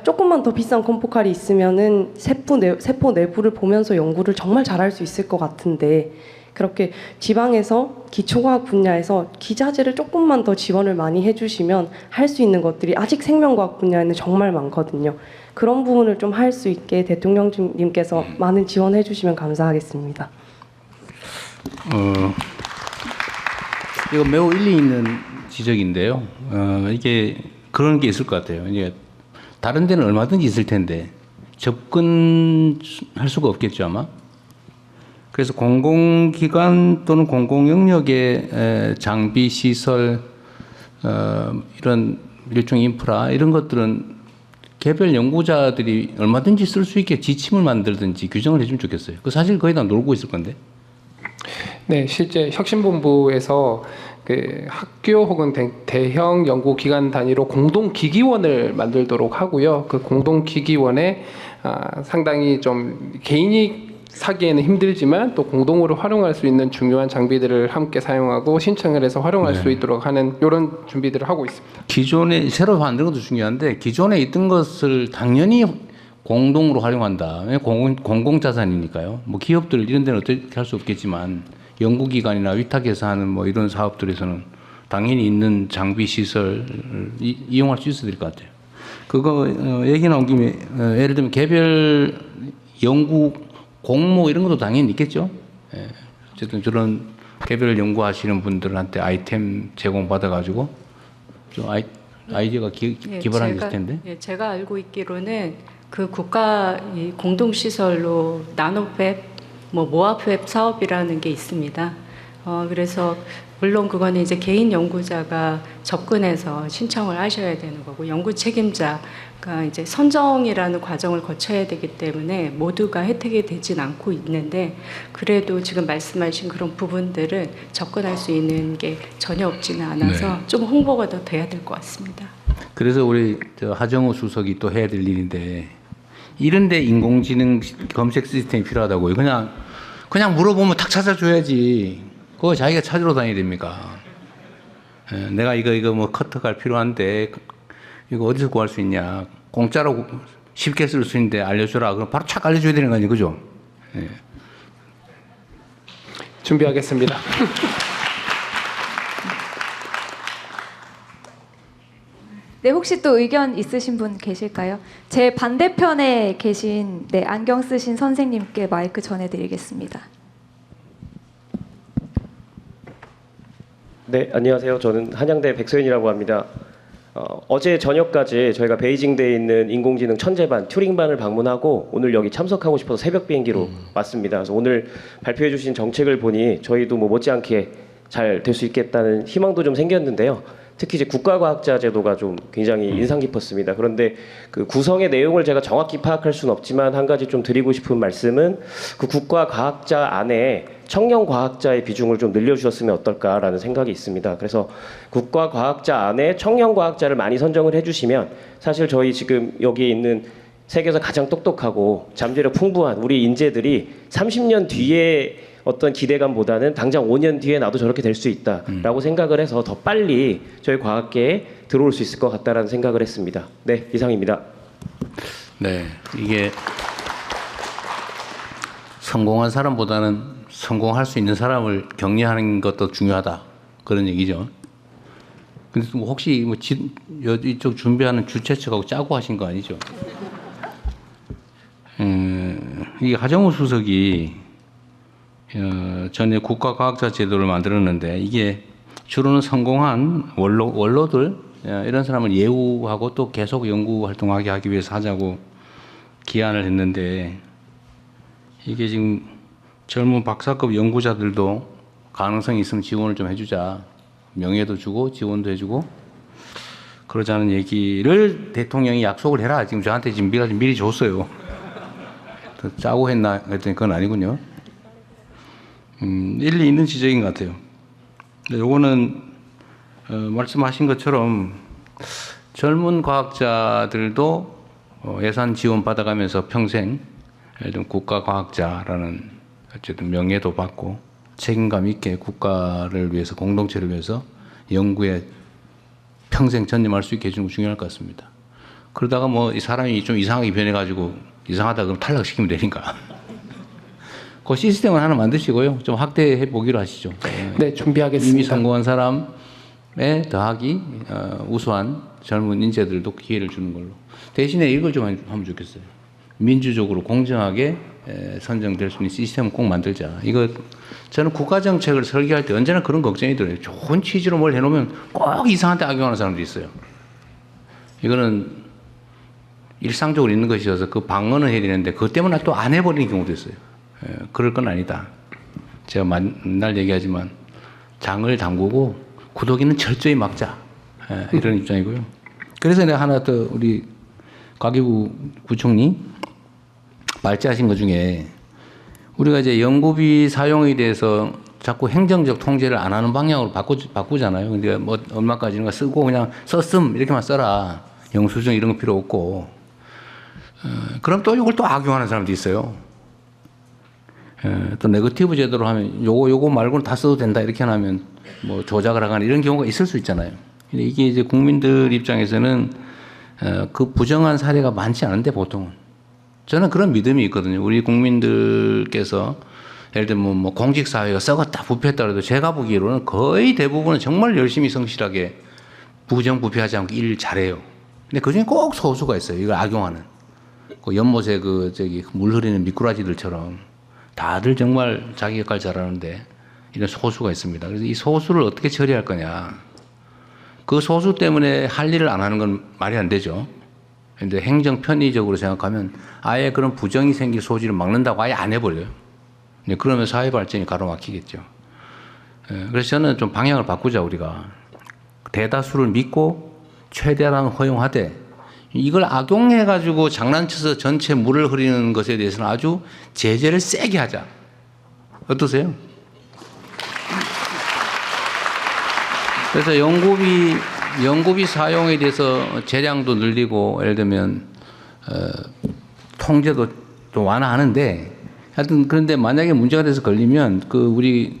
[SPEAKER 5] 조금만 더 비싼 컴포칼이 있으면은 세포 내부를 보면서 연구를 정말 잘할 수 있을 것 같은데 그렇게 지방에서 기초과학 분야에서 기자재를 조금만 더 지원을 많이 해주시면 할 수 있는 것들이 아직 생명과학 분야에는 정말 많거든요. 그런 부분을 좀 할 수 있게 대통령님께서 많은 지원해 주시면 감사하겠습니다.
[SPEAKER 2] 이거 매우 일리 있는 지적인데요. 이게 그런 게 있을 것 같아요. 이제 다른 데는 얼마든지 있을 텐데 접근할 수가 없겠죠 아마. 그래서 공공기관 또는 공공영역의 장비, 시설, 이런 일종 인프라 이런 것들은 개별 연구자들이 얼마든지 쓸 수 있게 지침을 만들든지 규정을 해주면 좋겠어요. 그 사실 거의 다 놀고 있을 건데.
[SPEAKER 6] 네, 실제 혁신본부에서 그 학교 혹은 대형 연구기관 단위로 공동기기원을 만들도록 하고요. 그 공동기기원에 상당히 좀 개인이 사기에는 힘들지만 또 공동으로 활용할 수 있는 중요한 장비들을 함께 사용하고 신청을 해서 활용할 수 있도록 하는 이런 준비들을 하고 있습니다.
[SPEAKER 2] 기존에 새로 만드는 것도 중요한데 기존에 있던 것을 당연히 공동으로 활용한다. 공공자산이니까요. 뭐 기업들 이런 데는 어떻게 할 수 없겠지만 연구기관이나 위탁해서 하는 뭐 이런 사업들에서는 당연히 있는 장비 시설을 이용할 수 있어야 될 것 같아요. 그거 얘기 나온 김에 예를 들면 개별 연구 공모 이런 것도 당연히 있겠죠. 예. 어쨌든 저런 개별 연구하시는 분들한테 아이템 제공받아가지고 좀 아이디어가 기발한 게 있을 텐데.
[SPEAKER 7] 제가 알고 있기로는 그 국가 공동시설로 나노팹, 모아팹 사업이라는 게 있습니다. 그래서 물론 그거는 이제 개인 연구자가 접근해서 신청을 하셔야 되는 거고 연구 책임자가 이제 선정이라는 과정을 거쳐야 되기 때문에 모두가 혜택이 되진 않고 있는데 그래도 지금 말씀하신 그런 부분들은 접근할 수 있는 게 전혀 없지는 않아서 좀 홍보가 더 돼야 될 것 같습니다.
[SPEAKER 2] 그래서 우리 하정우 수석이 또 해야 될 일인데 이런데 인공지능 검색 시스템이 필요하다고요. 그냥 물어보면 탁 찾아줘야지. 그거 자기가 찾으러 다녀야 됩니까? 내가 이거 뭐 커터가 필요한데 이거 어디서 구할 수 있냐? 공짜로 쉽게 쓸 수 있는데 알려줘라. 그럼 바로 착 알려줘야 되는 거 아니에요, 그죠? 예.
[SPEAKER 6] 준비하겠습니다.
[SPEAKER 1] 네, 혹시 또 의견 있으신 분 계실까요? 제 반대편에 계신 안경 쓰신 선생님께 마이크 전해드리겠습니다.
[SPEAKER 8] 네, 안녕하세요. 저는 한양대 백소연이라고 합니다. 어제 저녁까지 저희가 베이징대에 있는 인공지능 천재반 튜링반을 방문하고 오늘 여기 참석하고 싶어서 새벽 비행기로 왔습니다. 그래서 오늘 발표해 주신 정책을 보니 저희도 뭐 못지않게 잘 될 수 있겠다는 희망도 좀 생겼는데요. 특히 이제 국가과학자 제도가 좀 굉장히 인상 깊었습니다. 그런데 그 구성의 내용을 제가 정확히 파악할 수는 없지만 한 가지 좀 드리고 싶은 말씀은 그 국가과학자 안에 청년 과학자의 비중을 좀 늘려주셨으면 어떨까라는 생각이 있습니다. 그래서 국가과학자 안에 청년 과학자를 많이 선정을 해주시면 사실 저희 지금 여기에 있는 세계에서 가장 똑똑하고 잠재력 풍부한 우리 인재들이 30년 뒤에 어떤 기대감보다는 당장 5년 뒤에 나도 저렇게 될 수 있다라고 생각을 해서 더 빨리 저희 과학계에 들어올 수 있을 것 같다라는 생각을 했습니다. 네, 이상입니다.
[SPEAKER 2] 네, 이게 성공한 사람보다는 성공할 수 있는 사람을 격려하는 것도 중요하다 그런 얘기죠. 근데 뭐 혹시 뭐 이쪽 준비하는 주최 측하고 짜고 하신 거 아니죠? 이게 하정우 수석이 전에 국가과학자 제도를 만들었는데 이게 주로는 성공한 원로들 이런 사람을 예우하고 또 계속 연구 활동하게 하기 위해서 하자고 기한을 했는데 이게 지금 젊은 박사급 연구자들도 가능성이 있으면 지원을 좀 해주자, 명예도 주고 지원도 해주고 그러자는 얘기를 대통령이 약속을 해라. 지금 저한테 지금 미리 줬어요. 짜고 했나 했더니 그건 아니군요. 일리 있는 지적인 것 같아요. 요거는 말씀하신 것처럼 젊은 과학자들도 예산 지원 받아가면서 평생 예를 들면 국가과학자라는 어쨌든 명예도 받고 책임감 있게 국가를 위해서 공동체를 위해서 연구에 평생 전념할 수 있게 해주는 거 중요할 것 같습니다. 그러다가 뭐 이 사람이 좀 이상하게 변해가지고 이상하다 그러면 탈락시키면 되니까. 그 시스템을 하나 만드시고요. 좀 확대해 보기로 하시죠.
[SPEAKER 6] 네, 준비하겠습니다.
[SPEAKER 2] 이미 성공한 사람에 더하기 우수한 젊은 인재들도 기회를 주는 걸로. 대신에 이걸 좀 하면 좋겠어요. 민주적으로 공정하게 선정될 수 있는 시스템을 꼭 만들자. 이거 저는 국가정책을 설계할 때 언제나 그런 걱정이 들어요. 좋은 취지로 뭘 해놓으면 꼭 이상한 데 악용하는 사람들이 있어요. 이거는 일상적으로 있는 것이어서 그 방어는 해야 되는데 그것 때문에 또 안 해버리는 경우도 있어요. 그럴 건 아니다. 제가 맨날 얘기하지만 장을 담그고 구더기는 철저히 막자. 이런 입장이고요. 그래서 내가 하나 더 우리 과기부 부총리 발제하신 것 중에 우리가 이제 연구비 사용에 대해서 자꾸 행정적 통제를 안 하는 방향으로 바꾸잖아요. 근데 뭐 얼마까지는 쓰고 그냥 썼음 이렇게만 써라. 영수증 이런 거 필요 없고. 그럼 또 이걸 또 악용하는 사람도 있어요. 또 네거티브 제도로 하면 요거 말고는 다 써도 된다 이렇게 하면 뭐 조작을 하거나 이런 경우가 있을 수 있잖아요. 근데 이게 이제 국민들 입장에서는 그 부정한 사례가 많지 않은데 보통은 저는 그런 믿음이 있거든요. 우리 국민들께서 예를 들면 뭐 공직사회가 썩었다 부패했다 해도 제가 보기로는 거의 대부분은 정말 열심히 성실하게 부정부패하지 않고 일 잘해요. 근데 그중에 꼭 소수가 있어요. 이걸 악용하는. 그 연못에 물 흐리는 미꾸라지들처럼 다들 정말 자기 역할 잘하는데 이런 소수가 있습니다. 그래서 이 소수를 어떻게 처리할 거냐. 그 소수 때문에 할 일을 안 하는 건 말이 안 되죠. 근데 행정 편의적으로 생각하면 아예 그런 부정이 생길 소지를 막는다고 아예 안 해버려요. 그러면 사회 발전이 가로막히겠죠. 그래서 저는 좀 방향을 바꾸자 우리가. 대다수를 믿고 최대한 허용하되 이걸 악용해가지고 장난쳐서 전체 물을 흐리는 것에 대해서는 아주 제재를 세게 하자. 어떠세요? 그래서 연구비 사용에 대해서 재량도 늘리고 예를 들면 통제도 좀 완화하는데 하여튼 그런데 만약에 문제가 돼서 걸리면 그 우리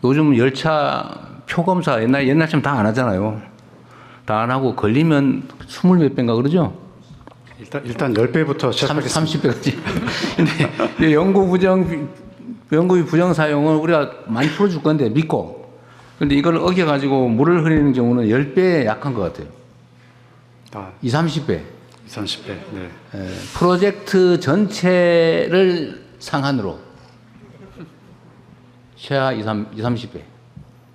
[SPEAKER 2] 요즘 열차 표검사 옛날처럼 다 안 하잖아요. 다 안 하고 걸리면 20몇 배인가 그러죠?
[SPEAKER 3] 일단 10배부터 시작하겠습니다.
[SPEAKER 2] 30배까지. 근데 연구비 부정 사용은 우리가 많이 풀어줄 건데 믿고. 근데 이걸 어겨가지고 물을 흐리는 경우는 10배 약한 것 같아요. 20, 30배.
[SPEAKER 3] 20, 30배. 네.
[SPEAKER 2] 프로젝트 전체를 상한으로 최하 20, 30배.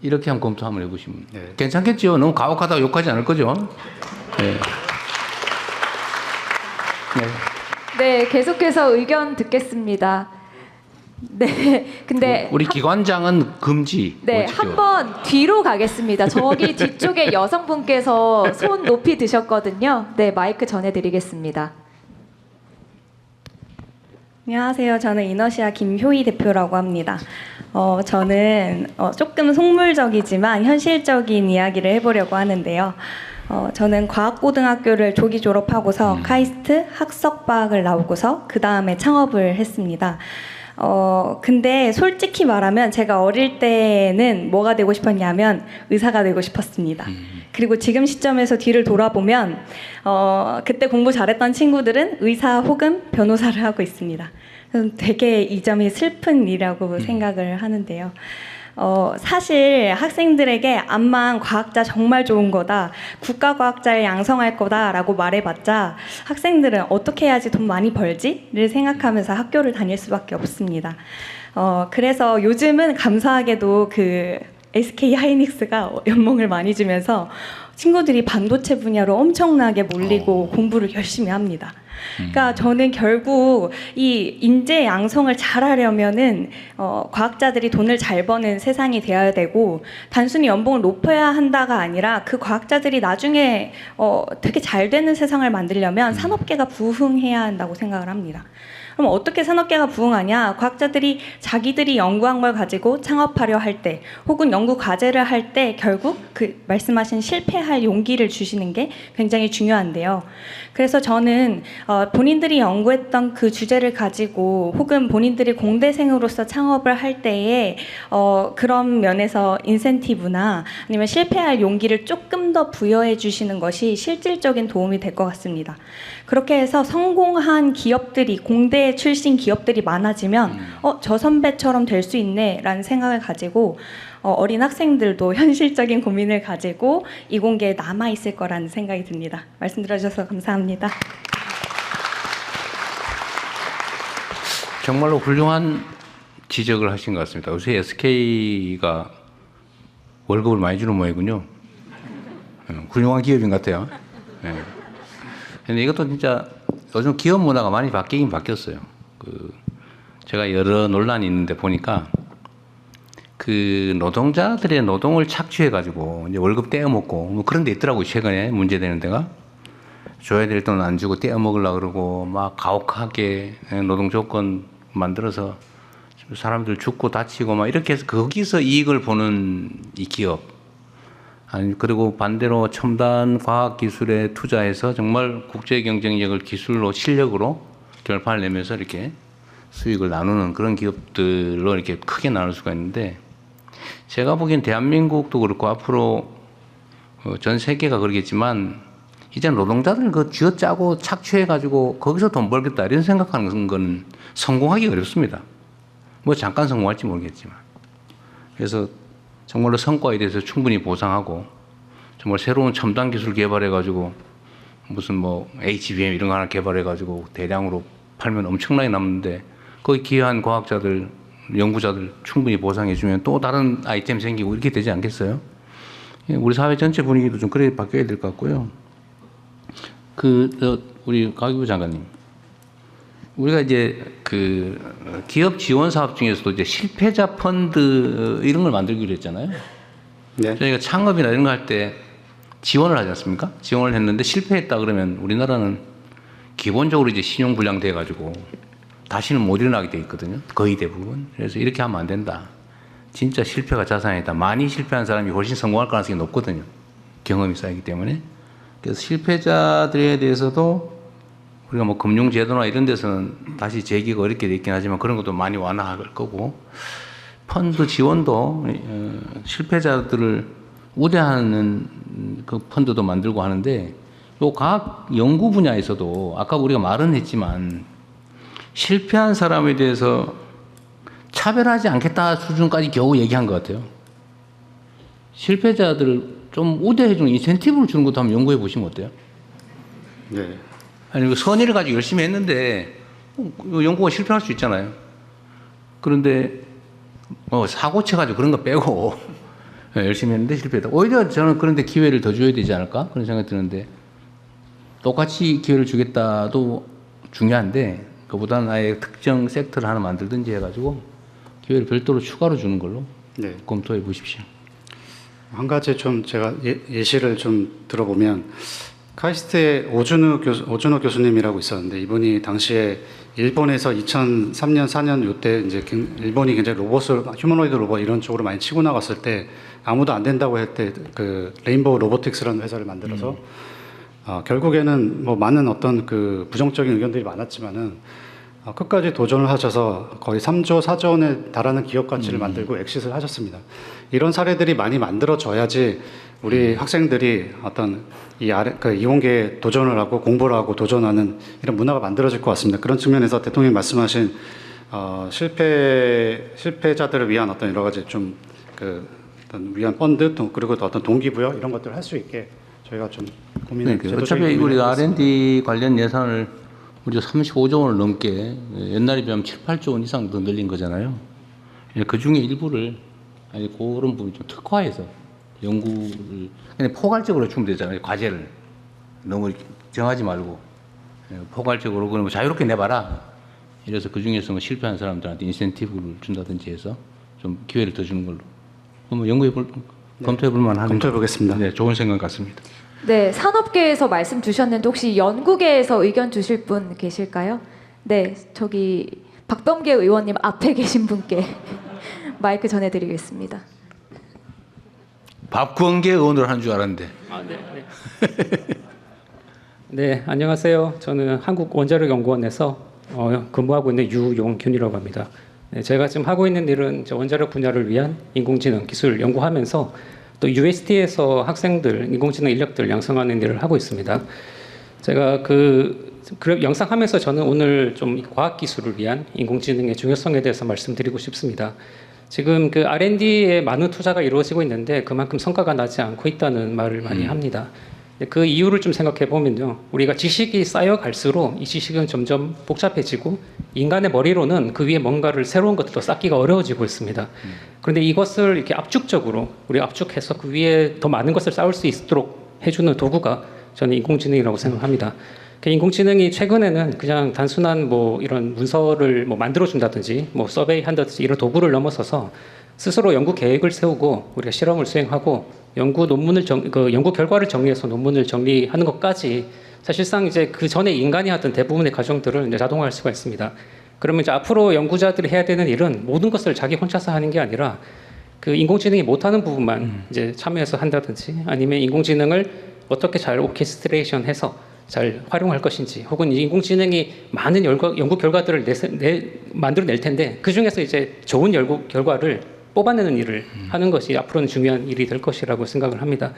[SPEAKER 2] 이렇게 한번 검토 한번 해보시면
[SPEAKER 3] 네.
[SPEAKER 2] 괜찮겠죠? 너무 가혹하다고 욕하지 않을 거죠? 네.
[SPEAKER 1] 네, 계속해서 의견 듣겠습니다. 네, 근데
[SPEAKER 2] 우리 기관장은 금지.
[SPEAKER 1] 네,
[SPEAKER 2] 오십시오.
[SPEAKER 1] 한번 뒤로 가겠습니다. 저기 뒤쪽에 여성분께서 손 높이 드셨거든요. 네, 마이크 전해드리겠습니다.
[SPEAKER 9] 안녕하세요. 저는 이너시아 김효희 대표라고 합니다. 저는 조금 속물적이지만 현실적인 이야기를 해보려고 하는데요. 저는 과학고등학교를 조기 졸업하고서 카이스트 학석과학을 나오고서 그 다음에 창업을 했습니다. 근데 솔직히 말하면 제가 어릴 때는 뭐가 되고 싶었냐면 의사가 되고 싶었습니다. 그리고 지금 시점에서 뒤를 돌아보면 그때 공부 잘했던 친구들은 의사 혹은 변호사를 하고 있습니다. 되게 이 점이 슬픈 일이라고 생각을 하는데요. 사실 학생들에게 암만 과학자 정말 좋은 거다, 국가과학자를 양성할 거다라고 말해봤자 학생들은 어떻게 해야지 돈 많이 벌지를 생각하면서 학교를 다닐 수밖에 없습니다. 그래서 요즘은 감사하게도 그 SK 하이닉스가 연봉을 많이 주면서 친구들이 반도체 분야로 엄청나게 몰리고 공부를 열심히 합니다. 그러니까 저는 결국 이 인재 양성을 잘하려면은 과학자들이 돈을 잘 버는 세상이 되어야 되고, 단순히 연봉을 높여야 한다가 아니라 그 과학자들이 나중에 되게 잘 되는 세상을 만들려면 산업계가 부흥해야 한다고 생각을 합니다. 그럼 어떻게 산업계가 부흥하냐? 과학자들이 자기들이 연구한 걸 가지고 창업하려 할 때, 혹은 연구 과제를 할 때 결국 그 말씀하신 실패할 용기를 주시는 게 굉장히 중요한데요. 그래서 저는 본인들이 연구했던 그 주제를 가지고 혹은 본인들이 공대생으로서 창업을 할 때에 그런 면에서 인센티브나 아니면 실패할 용기를 조금 더 부여해 주시는 것이 실질적인 도움이 될 것 같습니다. 그렇게 해서 성공한 기업들이, 공대 출신 기업들이 많아지면 저 선배처럼 될 수 있네 라는 생각을 가지고 어린 학생들도 현실적인 고민을 가지고 이공계에 남아있을 거라는 생각이 듭니다. 말씀 들어주셔서 감사합니다.
[SPEAKER 2] 정말로 훌륭한 지적을 하신 것 같습니다. 요새 SK가 월급을 많이 주는 모양이군요. 훌륭한 기업인 것 같아요. 근데 이것도 진짜 요즘 기업 문화가 많이 바뀌긴 바뀌었어요. 제가 여러 논란이 있는데 보니까 그 노동자들의 노동을 착취해가지고 이제 월급 떼어먹고 뭐 그런 데 있더라고요. 최근에 문제되는 데가. 줘야 될 돈 안 주고 떼어먹으려고 그러고 막 가혹하게 노동 조건 만들어서 사람들 죽고 다치고 막 이렇게 해서 거기서 이익을 보는 이 기업. 아니, 그리고 반대로 첨단 과학 기술에 투자해서 정말 국제 경쟁력을 기술로 실력으로 결판을 내면서 이렇게 수익을 나누는 그런 기업들로 이렇게 크게 나눌 수가 있는데, 제가 보기엔 대한민국도 그렇고 앞으로 전 세계가 그러겠지만 이제 노동자들은 그 쥐어짜고 착취해가지고 거기서 돈 벌겠다 이런 생각하는 건 성공하기 어렵습니다. 뭐 잠깐 성공할지 모르겠지만. 그래서 정말로 성과에 대해서 충분히 보상하고 정말 새로운 첨단 기술 개발해가지고 무슨 뭐 HBM 이런 거 하나 개발해가지고 대량으로 팔면 엄청나게 남는데 거기 기여한 과학자들, 연구자들 충분히 보상해주면 또 다른 아이템 생기고 이렇게 되지 않겠어요? 우리 사회 전체 분위기도 좀 그래 바뀌어야 될 것 같고요. 우리 가기부 장관님, 우리가 이제 그 기업 지원 사업 중에서도 이제 실패자 펀드 이런 걸 만들기로 했잖아요.
[SPEAKER 3] 네.
[SPEAKER 2] 저희가 창업이나 이런 거 할 때 지원을 하지 않습니까? 지원을 했는데 실패했다 그러면 우리나라는 기본적으로 이제 신용 불량돼 가지고 다시는 못 일어나게 돼 있거든요. 거의 대부분. 그래서 이렇게 하면 안 된다. 진짜 실패가 자산이다. 많이 실패한 사람이 훨씬 성공할 가능성이 높거든요. 경험이 쌓이기 때문에. 그래서 실패자들에 대해서도 우리가 뭐 금융제도나 이런 데서는 다시 재기가 어렵게 돼 있긴 하지만 그런 것도 많이 완화할 거고, 펀드 지원도 실패자들을 우대하는 그 펀드도 만들고 하는데, 요 과학 연구 분야에서도 아까 우리가 말은 했지만 실패한 사람에 대해서 차별하지 않겠다 수준까지 겨우 얘기한 것 같아요. 실패자들을 좀 우대해주는 인센티브를 주는 것도 한번 연구해 보시면 어때요?
[SPEAKER 3] 네.
[SPEAKER 2] 아니, 선의를 가지고 열심히 했는데 연구가 실패할 수 있잖아요. 그런데 사고 쳐가지고 그런 거 빼고 열심히 했는데 실패했다. 오히려 저는 그런데 기회를 더 줘야 되지 않을까? 그런 생각이 드는데, 똑같이 기회를 주겠다도 중요한데 그보다는 아예 특정 섹터를 하나 만들든지 해가지고 기회를 별도로 추가로 주는 걸로
[SPEAKER 3] 네.
[SPEAKER 2] 검토해 보십시오.
[SPEAKER 3] 한 가지 좀 제가 예시를 좀 들어보면 카이스트의 오준호 교수님이라고 있었는데 이분이 당시에 일본에서 2003년 4년 요때 이제 일본이 굉장히 휴머노이드 로봇 이런 쪽으로 많이 치고 나갔을 때 아무도 안 된다고 할 때 그 레인보우 로보틱스라는 회사를 만들어서 결국에는 뭐 많은 어떤 그 부정적인 의견들이 많았지만은 끝까지 도전을 하셔서 거의 3조, 4조 원에 달하는 기업 가치를 만들고 엑싯을 하셨습니다. 이런 사례들이 많이 만들어져야지 우리 학생들이 어떤 그 이공계에 도전을 하고 공부를 하고 도전하는 이런 문화가 만들어질 것 같습니다. 그런 측면에서 대통령이 말씀하신 실패자들을 위한 어떤 여러 가지 좀 그 어떤 위안 펀드 또 그리고 또 어떤 동기부여 이런 것들을 할 수 있게 저희가 좀 고민을
[SPEAKER 2] 어차피 우리 R&D 관련 예산을 우리가 35조 원을 넘게 옛날에 비하면 7, 8조 원 이상 더 늘린 거잖아요. 그 중에 일부를 아니 그런 부분 좀 특화해서 연구를 그냥 포괄적으로 주면 되잖아요. 과제를 너무 정하지 말고 포괄적으로 그러면 자유롭게 내봐라. 이래서 그 중에서 뭐 실패한 사람들한테 인센티브를 준다든지 해서 좀 기회를 더 주는 걸로. 한번 검토해볼 만한.
[SPEAKER 3] 검토해보겠습니다.
[SPEAKER 2] 네, 좋은 생각 같습니다.
[SPEAKER 1] 네, 산업계에서 말씀 주셨는데 혹시 연구계에서 의견 주실 분 계실까요? 네, 저기 박범계 의원님 앞에 계신 분께 마이크 전해드리겠습니다.
[SPEAKER 2] 박범계 의원으로 한 줄 알았는데.
[SPEAKER 10] 네, 안녕하세요. 저는 한국원자력연구원에서 근무하고 있는 유용균이라고 합니다. 네, 제가 지금 하고 있는 일은 원자력 분야를 위한 인공지능 기술 연구하면서 또 UST에서 학생들, 인공지능 인력들 양성하는 일을 하고 있습니다. 제가 그 영상하면서 저는 오늘 좀 과학기술을 위한 인공지능의 중요성에 대해서 말씀드리고 싶습니다. 지금 그 R&D에 많은 투자가 이루어지고 있는데 그만큼 성과가 나지 않고 있다는 말을 많이 합니다. 그 이유를 좀 생각해 보면요, 우리가 지식이 쌓여갈수록 이 지식은 점점 복잡해지고 인간의 머리로는 그 위에 뭔가를 새로운 것들도 쌓기가 어려워지고 있습니다. 그런데 이것을 이렇게 압축적으로 우리 압축해서 그 위에 더 많은 것을 쌓을 수 있도록 해주는 도구가 저는 인공지능이라고 생각합니다. 인공지능이 최근에는 그냥 단순한 뭐 이런 문서를 뭐 만들어준다든지 뭐 서베이 한다든지 이런 도구를 넘어서서 스스로 연구 계획을 세우고 우리가 실험을 수행하고 연구 결과를 정리해서 논문을 정리하는 것까지 사실상 이제 그 전에 인간이 하던 대부분의 과정들을 이제 자동화할 수가 있습니다. 그러면 이제 앞으로 연구자들이 해야 되는 일은 모든 것을 자기 혼자서 하는 게 아니라 그 인공지능이 못하는 부분만 이제 참여해서 한다든지 아니면 인공지능을 어떻게 잘 오케스트레이션해서 잘 활용할 것인지 혹은 인공지능이 많은 연구 결과들을 만들어낼 텐데 그 중에서 이제 좋은 연구 결과를 뽑아내는 일을 하는 것이 앞으로는 중요한 일이 될 것이라고 생각을 합니다.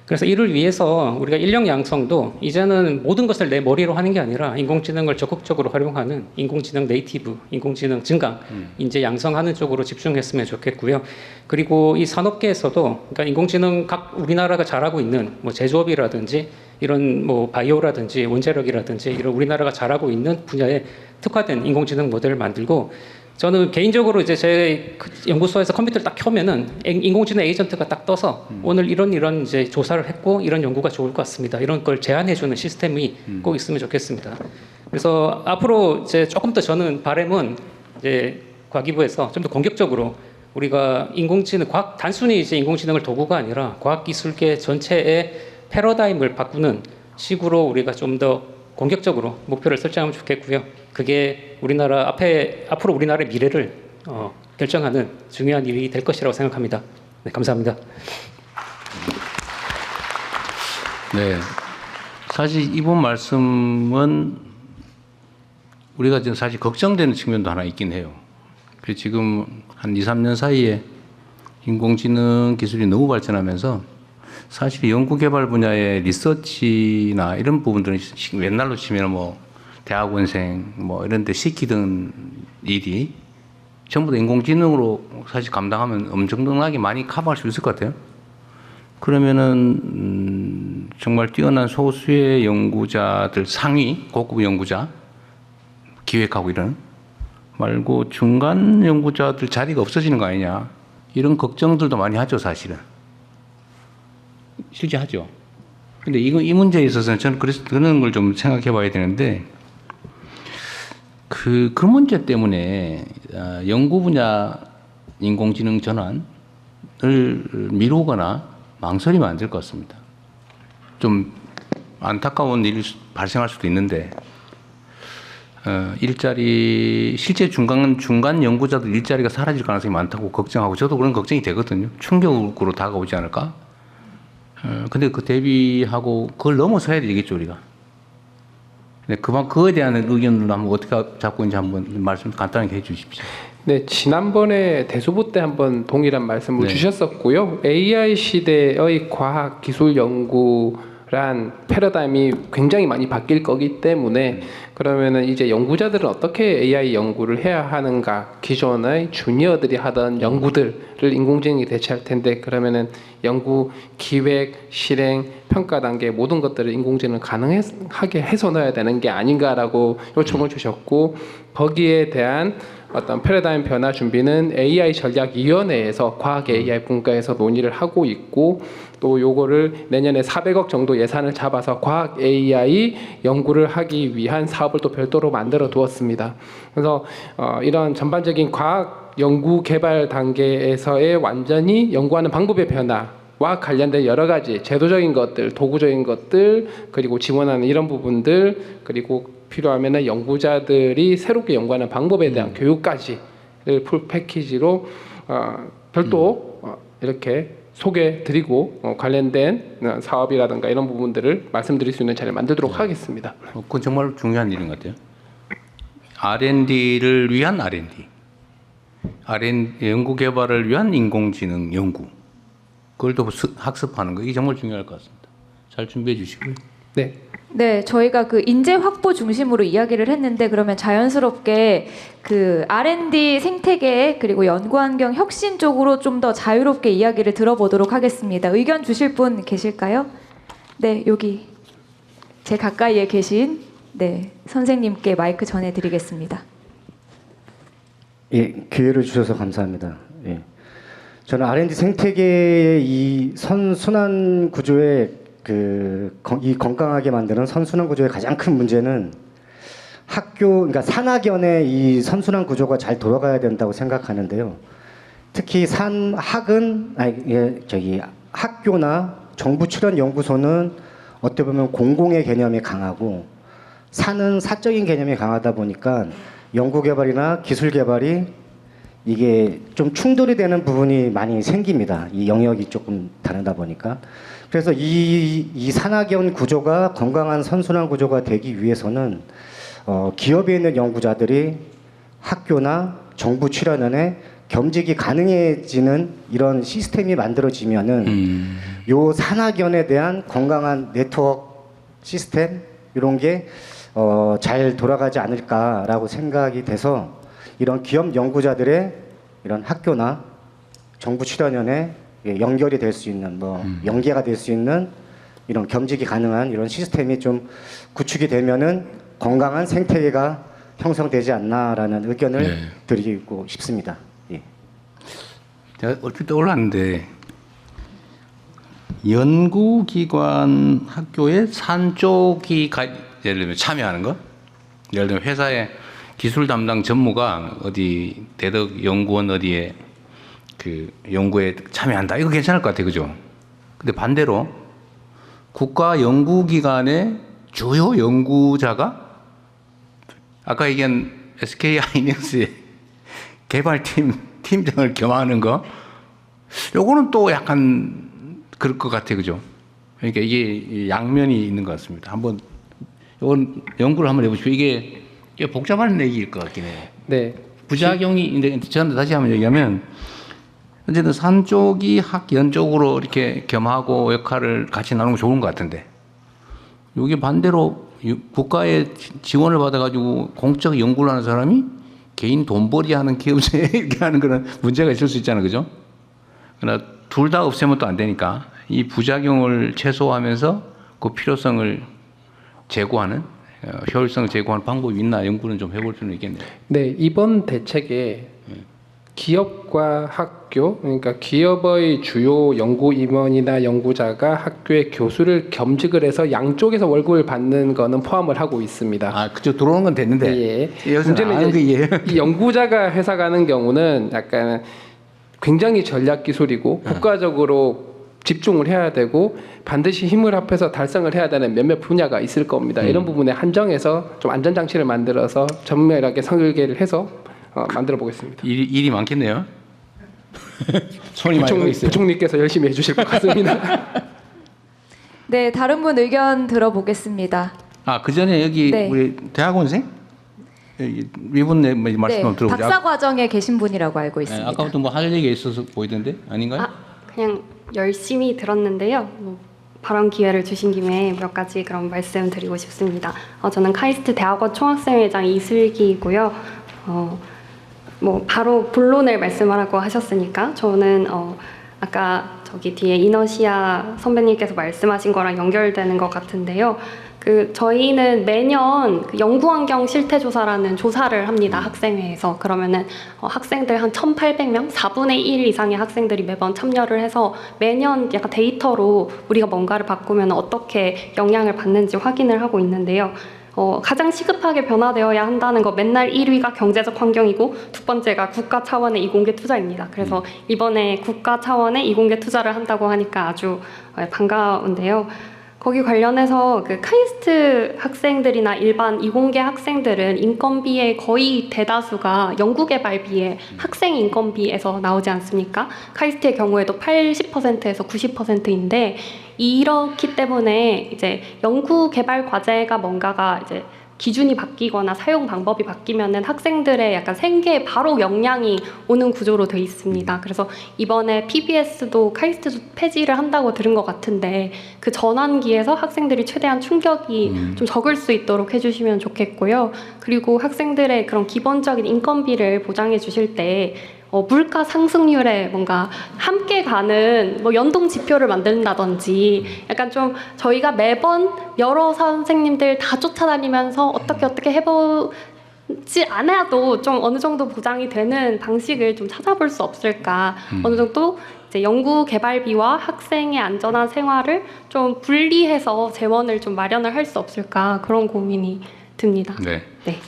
[SPEAKER 10] 그래서 이를 위해서 우리가 인력 양성도 이제는 모든 것을 내 머리로 하는 게 아니라 인공지능을 적극적으로 활용하는 인공지능 네이티브, 인공지능 증강, 인재 양성하는 쪽으로 집중했으면 좋겠고요. 그리고 이 산업계에서도 그러니까 인공지능 우리나라가 잘하고 있는 뭐 제조업이라든지 이런 뭐 바이오라든지 원자력이라든지 이런 우리나라가 잘하고 있는 분야에 특화된 인공지능 모델을 만들고 저는 개인적으로 이제 제 연구소에서 컴퓨터를 딱 켜면은 인공지능 에이전트가 딱 떠서 오늘 이런 이제 조사를 했고 이런 연구가 좋을 것 같습니다. 이런 걸 제안해주는 시스템이 꼭 있으면 좋겠습니다. 그래서 앞으로 이제 조금 더 저는 바람은 이제 과기부에서 좀 더 공격적으로 우리가 단순히 이제 인공지능을 도구가 아니라 과학기술계 전체의 패러다임을 바꾸는 식으로 우리가 좀 더 공격적으로 목표를 설정하면 좋겠고요. 그게 앞으로 우리나라의 미래를 결정하는 중요한 일이 될 것이라고 생각합니다. 네, 감사합니다.
[SPEAKER 2] 네, 사실 이번 말씀은 우리가 지금 사실 걱정되는 측면도 하나 있긴 해요. 그래서 지금 한 2, 3년 사이에 인공지능 기술이 너무 발전하면서 사실 연구개발 분야의 리서치나 이런 부분들은 옛날로 치면 뭐 대학원생 뭐 이런 데 시키던 일이 전부 다 인공지능으로 사실 감당하면 엄청나게 많이 커버할 수 있을 것 같아요. 그러면은 정말 뛰어난 소수의 연구자들 상위 고급 연구자 기획하고 이런 말고 중간 연구자들 자리가 없어지는 거 아니냐 이런 걱정들도 많이 하죠. 사실은 실제 하죠. 근데 이 문제에 있어서는 저는 그런 걸 좀 생각해 봐야 되는데 그 문제 때문에 연구 분야 인공지능 전환을 미루거나 망설이면 안 될 것 같습니다. 좀 안타까운 일이 발생할 수도 있는데 일자리 실제 중간 연구자들 일자리가 사라질 가능성이 많다고 걱정하고 저도 그런 걱정이 되거든요. 충격으로 다가오지 않을까? 근데 그 대비하고 그걸 넘어서야 되겠죠 우리가. 네, 그에 대한 의견을 한번 어떻게 잡고 있는지 한번 말씀 간단하게 해주십시오.
[SPEAKER 6] 네, 지난번에 대수부 때 한번 동일한 말씀을
[SPEAKER 2] 네.
[SPEAKER 6] 주셨었고요. AI 시대의 과학 기술 연구란 패러다임이 굉장히 많이 바뀔 거기 때문에 그러면은 이제 연구자들은 어떻게 AI 연구를 해야 하는가? 기존의 주니어들이 하던 연구들을 인공지능이 대체할 텐데 그러면은 연구 기획, 실행, 평가 단계 모든 것들을 인공지능을 가능하게 해서 넣어야 되는 게 아닌가라고 요청을 주셨고 거기에 대한 어떤 패러다임 변화 준비는 AI 전략위원회에서 과학 AI 분과에서 논의를 하고 있고 또 요거를 내년에 400억 정도 예산을 잡아서 과학 AI 연구를 하기 위한 사업을 또 별도로 만들어 두었습니다. 그래서 이런 전반적인 과학 연구 개발 단계에서의 완전히 연구하는 방법의 변화와 관련된 여러 가지 제도적인 것들, 도구적인 것들, 그리고 지원하는 이런 부분들, 그리고 필요하면은 연구자들이 새롭게 연구하는 방법에 대한 교육까지를 풀 패키지로 별도 이렇게 소개드리고 관련된 사업이라든가 이런 부분들을 말씀드릴 수 있는 자리를 만들도록 하겠습니다.
[SPEAKER 2] 그건 정말 중요한 일인 것 같아요. R&D를 위한 R&D, 연구 개발을 위한 인공지능 연구, 그걸 또 학습하는 거 이게 정말 중요할 것 같습니다. 잘 준비해 주시고요.
[SPEAKER 6] 네.
[SPEAKER 1] 네, 저희가 그 인재 확보 중심으로 이야기를 했는데 그러면 자연스럽게 그 R&D 생태계 그리고 연구 환경 혁신 쪽으로 좀 더 자유롭게 이야기를 들어보도록 하겠습니다. 의견 주실 분 계실까요? 네, 여기 제 가까이에 계신 네, 선생님께 마이크 전해드리겠습니다.
[SPEAKER 11] 예, 기회를 주셔서 감사합니다. 예. 저는 R&D 생태계의 이 선순환 구조의 이 건강하게 만드는 선순환 구조의 가장 큰 문제는 그러니까 산학연의 이 선순환 구조가 잘 돌아가야 된다고 생각하는데요. 특히 학교나 정부 출연 연구소는 어떻게 보면 공공의 개념이 강하고 산은 사적인 개념이 강하다 보니까 연구 개발이나 기술 개발이 이게 좀 충돌이 되는 부분이 많이 생깁니다. 이 영역이 조금 다르다 보니까. 그래서 이 산학연 구조가 건강한 선순환 구조가 되기 위해서는 기업에 있는 연구자들이 학교나 정부 출연원에 겸직이 가능해지는 이런 시스템이 만들어지면은 요 산학연에 대한 건강한 네트워크 시스템 이런 게 잘 돌아가지 않을까라고 생각이 돼서 이런 기업 연구자들의 이런 학교나 정부 출연연에 연결이 될 수 있는 연계가 될 수 있는 이런 겸직이 가능한 이런 시스템이 좀 구축이 되면은 건강한 생태계가 형성되지 않나라는 의견을 드리고 싶습니다. 예.
[SPEAKER 2] 제가 얼핏 떠올랐는데 연구기관 학교에 산 쪽이 예를 들면 참여하는 거, 예를 들면 회사의 기술 담당 전무가 어디 대덕 연구원 어디에 그 연구에 참여한다. 이거 괜찮을 것 같아요, 그죠? 근데 반대로 국가 연구기관의 주요 연구자가 아까 얘기한 SK 하이닉스의 개발팀 팀장을 겸하는 거, 요거는 또 약간 그럴 것 같아요, 그죠? 그러니까 이게 양면이 있는 것 같습니다. 한번 이건 연구를 한번 해보시고 이게 꽤 복잡한 얘기일 것 같긴 해요.
[SPEAKER 6] 네.
[SPEAKER 2] 부작용이 저한테 다시 한번 얘기하면 어쨌든 산 쪽이 학연 쪽으로 이렇게 겸하고 역할을 같이 나누면 좋은 것 같은데 여기 반대로 국가의 지원을 받아가지고 공적 연구를 하는 사람이 개인 돈벌이 하는 기업체에 이렇게 하는 그런 문제가 있을 수 있잖아요, 그죠? 그러나 둘 다 없애면 또 안 되니까 이 부작용을 최소화하면서 그 필요성을 제고하는 효율성을 제고하는 방법이 있나 연구는 좀 해볼 수는 있겠네요.
[SPEAKER 6] 네, 이번 대책에 기업과 학교, 그러니까 기업의 주요 연구 임원이나 연구자가 학교의 교수를 겸직을 해서 양쪽에서 월급을 받는 거는 포함을 하고 있습니다.
[SPEAKER 2] 아, 그쪽 들어오는 건 됐는데.
[SPEAKER 6] 예.
[SPEAKER 2] 여기서는
[SPEAKER 6] 문제는
[SPEAKER 2] 아는 게
[SPEAKER 6] 이제
[SPEAKER 2] 이해요.
[SPEAKER 6] 이 연구자가 회사 가는 경우는 약간 굉장히 전략 기술이고 국가적으로 집중을 해야 되고 반드시 힘을 합해서 달성을 해야 되는 몇몇 분야가 있을 겁니다. 이런 부분에 한정해서 좀 안전장치를 만들어서 전면하게 설계를 해서 만들어 보겠습니다.
[SPEAKER 2] 일이 많겠네요. 손이 많이 가 있어요.
[SPEAKER 6] 부총리께서 열심히 해주실 것 같습니다.
[SPEAKER 1] 네, 다른 분 의견 들어보겠습니다.
[SPEAKER 2] 아, 그 전에 여기
[SPEAKER 1] 네.
[SPEAKER 2] 우리 대학원생 이분 말씀 한번 들어보죠.
[SPEAKER 1] 박사 과정에 계신 분이라고 알고 있습니다.
[SPEAKER 2] 아까부터 뭐 할 얘기가 있어서 보이던데 아닌가요?
[SPEAKER 12] 그냥 열심히 들었는데요. 발언 기회를 주신 김에 몇 가지 그런 말씀드리고 싶습니다. 저는 카이스트 대학원 총학생회장 이슬기이고요. 바로 본론을 말씀하라고 하셨으니까 저는 아까 저기 뒤에 이너시아 선배님께서 말씀하신 거랑 연결되는 것 같은데요. 저희는 매년 연구환경 실태조사라는 조사를 합니다. 학생회에서. 그러면은 학생들 한 1,800명, 4분의 1 이상의 학생들이 매번 참여를 해서 매년 약간 데이터로 우리가 뭔가를 바꾸면 어떻게 영향을 받는지 확인을 하고 있는데요. 가장 시급하게 변화되어야 한다는 거 맨날 1위가 경제적 환경이고 두 번째가 국가 차원의 이공계 투자입니다. 그래서 이번에 국가 차원의 이공계 투자를 한다고 하니까 아주 반가운데요. 거기 관련해서 카이스트 학생들이나 일반 이공계 학생들은 인건비의 거의 대다수가 연구개발비의 학생 인건비에서 나오지 않습니까? 카이스트의 경우에도 80%에서 90%인데 이렇기 때문에 이제 연구개발 과제가 뭔가가 이제 기준이 바뀌거나 사용 방법이 바뀌면은 학생들의 약간 생계에 바로 영향이 오는 구조로 돼 있습니다. 그래서 이번에 PBS도 카이스트도 폐지를 한다고 들은 것 같은데 그 전환기에서 학생들이 최대한 충격이 좀 적을 수 있도록 해주시면 좋겠고요. 그리고 학생들의 그런 기본적인 인건비를 보장해 주실 때 물가 상승률에 뭔가 함께 가는 연동 지표를 만든다든지 약간 좀 저희가 매번 여러 선생님들 다 쫓아다니면서 어떻게 해보지 않아도 좀 어느 정도 보장이 되는 방식을 좀 찾아볼 수 없을까. 어느 정도 이제 연구 개발비와 학생의 안전한 생활을 좀 분리해서 재원을 좀 마련을 할 수 없을까 그런 고민이 듭니다.
[SPEAKER 2] 네.
[SPEAKER 12] 네.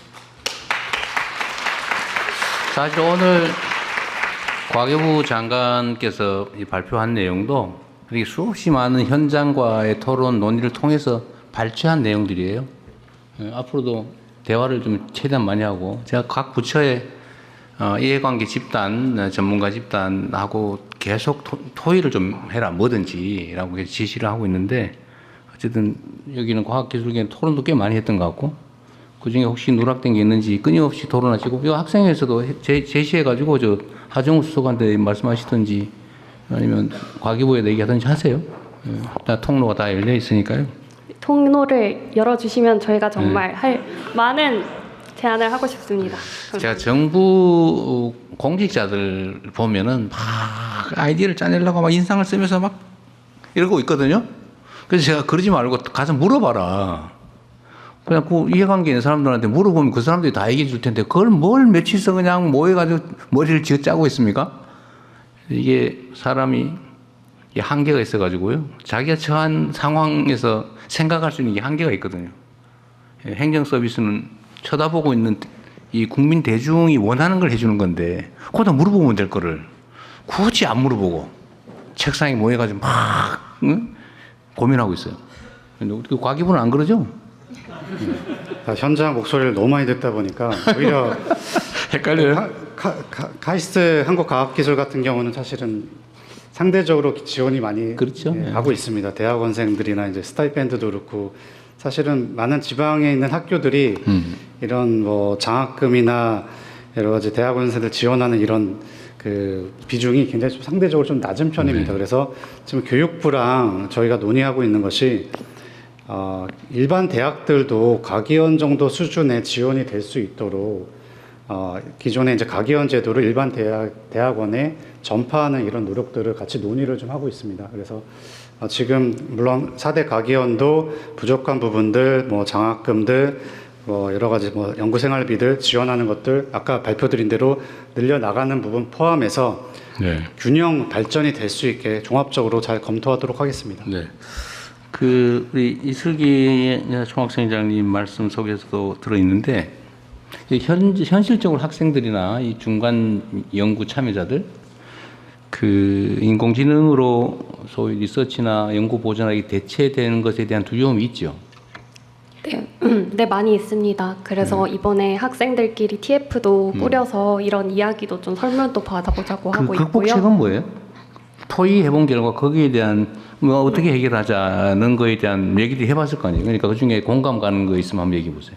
[SPEAKER 2] 사실 오늘 과교부 장관께서 발표한 내용도 이렇게 수없이 많은 현장과의 토론 논의를 통해서 발췌한 내용들이에요. 앞으로도 대화를 좀 최대한 많이 하고 제가 각 부처의 이해관계 집단, 전문가 집단하고 계속 토의를 좀 해라 뭐든지라고 지시를 하고 있는데 어쨌든 여기는 과학기술계 토론도 꽤 많이 했던 것 같고 그중에 혹시 누락된 게 있는지 끊임없이 토론하시고 이 학생회에서도 제시해가지고 저 하정우 수석한테 말씀하시든지 아니면 과기부에 얘기하든지 하세요. 다 통로가 다 열려 있으니까요.
[SPEAKER 12] 통로를 열어주시면 저희가 정말 할 많은 제안을 하고 싶습니다. 감사합니다.
[SPEAKER 2] 제가 정부 공직자들 보면은 막 아이디어를 짜내려고 막 인상을 쓰면서 막 이러고 있거든요. 그래서 제가 그러지 말고 가서 물어봐라. 그냥 그 이해관계 있는 사람들한테 물어보면 그 사람들이 다 얘기해 줄 텐데 그걸 뭘 며칠서 그냥 모여가지고 머리를 쥐어 짜고 있습니까? 이게 사람이 한계가 있어가지고요. 자기가 처한 상황에서 생각할 수 있는 게 한계가 있거든요. 행정 서비스는 쳐다보고 있는 이 국민 대중이 원하는 걸 해주는 건데 거기다 물어보면 될 거를 굳이 안 물어보고 책상에 모여가지고 막 고민하고 있어요. 근데 우리 과기부는 안 그러죠?
[SPEAKER 3] 현장 목소리를 너무 많이 듣다 보니까 오히려
[SPEAKER 2] 헷갈려요.
[SPEAKER 3] 카이스트 한국과학기술 같은 경우는 사실은 상대적으로 지원이 많이
[SPEAKER 2] 그렇죠.
[SPEAKER 3] 하고 있습니다. 대학원생들이나 이제 스타이펜드도 그렇고 사실은 많은 지방에 있는 학교들이 이런 뭐 장학금이나 여러 가지 대학원생들 지원하는 이런 그 비중이 굉장히 좀 상대적으로 좀 낮은 편입니다. 그래서 지금 교육부랑 저희가 논의하고 있는 것이 일반 대학들도 과기원 정도 수준의 지원이 될 수 있도록 기존에 이제 과기원 제도를 일반 대학원에 전파하는 이런 노력들을 같이 논의를 좀 하고 있습니다. 그래서 지금 물론 4대 과기원도 부족한 부분들, 뭐 장학금들, 뭐 여러 가지 뭐 연구 생활비들 지원하는 것들 아까 발표드린 대로 늘려 나가는 부분 포함해서
[SPEAKER 2] 네.
[SPEAKER 3] 균형 발전이 될 수 있게 종합적으로 잘 검토하도록 하겠습니다.
[SPEAKER 2] 네. 그 우리 이슬기 총학생장님 말씀 속에서도 들어 있는데 현실적으로 학생들이나 이 중간 연구 참여자들 그 인공지능으로 소위 리서치나 연구 보전하기 대체되는 것에 대한 두려움이 있죠.
[SPEAKER 12] 네, 네, 많이 있습니다. 그래서 이번에 학생들끼리 TF도 꾸려서 이런 이야기도 좀 설문도 받아보자고 하고 있고요.
[SPEAKER 2] 극복책은 뭐예요? 토의해본 결과 거기에 대한 뭐 어떻게 해결하자는 거에 대한 얘기를 해봤을 거 아니에요. 그러니까 그 중에 공감 가는 거 있으면 한번 얘기해 보세요.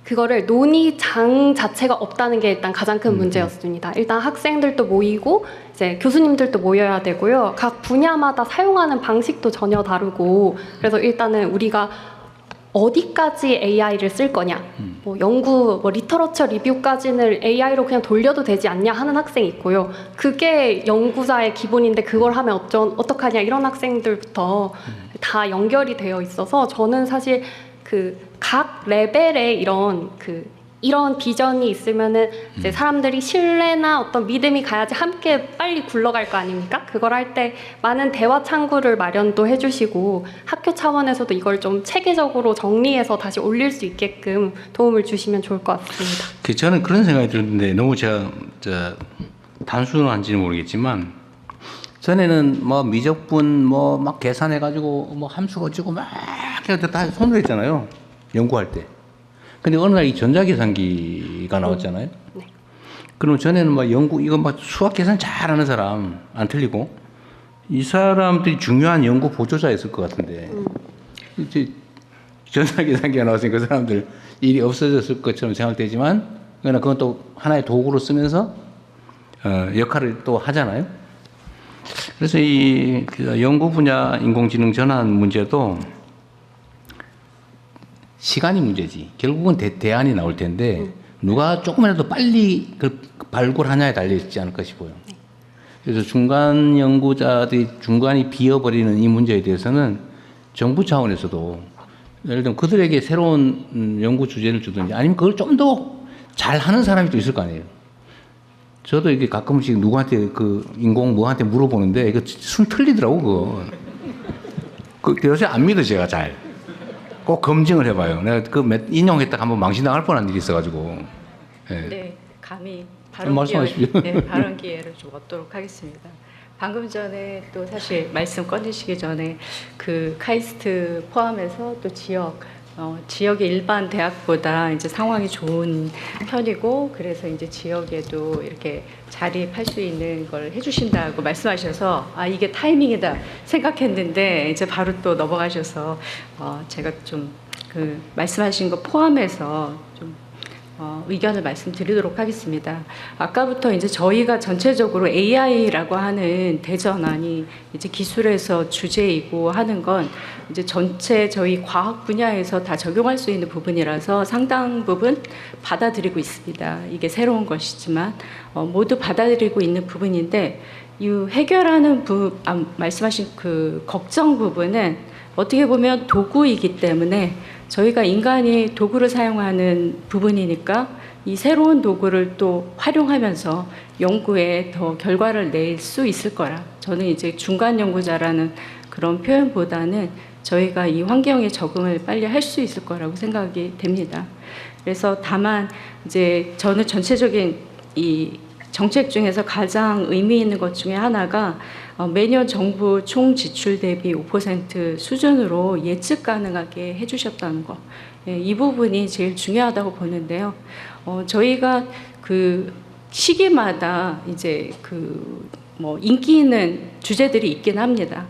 [SPEAKER 12] 그거를 논의장 자체가 없다는 게 일단 가장 큰 문제였습니다. 일단 학생들도 모이고 이제 교수님들도 모여야 되고요. 각 분야마다 사용하는 방식도 전혀 다르고 그래서 일단은 우리가 어디까지 AI를 쓸 거냐, 뭐 연구, 뭐 리터러처 리뷰까지는 AI로 그냥 돌려도 되지 않냐 하는 학생이 있고요. 그게 연구자의 기본인데 그걸 하면 어떡하냐 이런 학생들부터 다 연결이 되어 있어서 저는 사실 그 각 레벨에 이런 비전이 있으면은 이제 사람들이 신뢰나 어떤 믿음이 가야지 함께 빨리 굴러갈 거 아닙니까? 그걸 할 때 많은 대화 창구를 마련도 해주시고 학교 차원에서도 이걸 좀 체계적으로 정리해서 다시 올릴 수 있게끔 도움을 주시면 좋을 것 같습니다.
[SPEAKER 2] 저는 그런 생각이 들었는데 너무 제가 단순한지는 모르겠지만 전에는 뭐 미적분 뭐 막 계산해가지고 뭐 함수 거치고 막 해서 다 손으로 했잖아요. 연구할 때. 근데 어느 날 이 전자계산기가 나왔잖아요.
[SPEAKER 12] 네.
[SPEAKER 2] 그럼 전에는 막 이거 막 수학 계산 잘하는 사람 안 틀리고 이 사람들이 중요한 연구 보조자였을 것 같은데 이제 전자계산기가 나왔으니까 그 사람들 일이 없어졌을 것처럼 생각되지만 그러나 그건 또 하나의 도구로 쓰면서 역할을 또 하잖아요. 그래서 이 연구 분야 인공지능 전환 문제도 시간이 문제지. 결국은 대안이 나올 텐데 누가 조금이라도 빨리 그 발굴하냐에 달려 있지 않을까 싶어요. 그래서 중간 연구자들이 중간이 비어버리는 이 문제에 대해서는 정부 차원에서도 예를 들면 그들에게 새로운 연구 주제를 주든지 아니면 그걸 좀 더 잘하는 사람이 또 있을 거 아니에요. 저도 이게 가끔씩 누구한테 뭐한테 물어보는데 이거 순 틀리더라고 그거. 요새 안 믿어 제가 잘. 꼭 검증을 해봐요. 내가 인용했다가 한번 망신당할 뻔한 일이 있어가지고.
[SPEAKER 7] 네, 감히
[SPEAKER 2] 말씀하십시오.
[SPEAKER 7] 발언 기회를 좀 얻도록 하겠습니다. 방금 전에 또 사실 말씀 꺼내시기 전에 그 카이스트 포함해서 또 지역의 일반 대학보다 이제 상황이 좋은 편이고 그래서 이제 지역에도 이렇게 자립할 수 있는 걸 해주신다고 말씀하셔서 이게 타이밍이다 생각했는데 이제 바로 또 넘어가셔서 제가 좀 그 말씀하신 거 포함해서 좀 의견을 말씀드리도록 하겠습니다. 아까부터 이제 저희가 전체적으로 AI라고 하는 대전환이 이제 기술에서 주제이고 하는 건 이제 전체 저희 과학 분야에서 다 적용할 수 있는 부분이라서 상당 부분 받아들이고 있습니다. 이게 새로운 것이지만 모두 받아들이고 있는 부분인데 이 해결하는 말씀하신 그 걱정 부분은 어떻게 보면 도구이기 때문에 저희가 인간이 도구를 사용하는 부분이니까 이 새로운 도구를 또 활용하면서 연구에 더 결과를 낼 수 있을 거라. 저는 이제 중간 연구자라는 그런 표현보다는 저희가 이 환경에 적응을 빨리 할 수 있을 거라고 생각이 됩니다. 그래서 다만 이제 저는 전체적인 이 정책 중에서 가장 의미 있는 것 중에 하나가 매년 정부 총 지출 대비 5% 수준으로 예측 가능하게 해주셨다는 거. 이 부분이 제일 중요하다고 보는데요. 저희가 그 시기마다 이제 뭐 인기 있는 주제들이 있긴 합니다.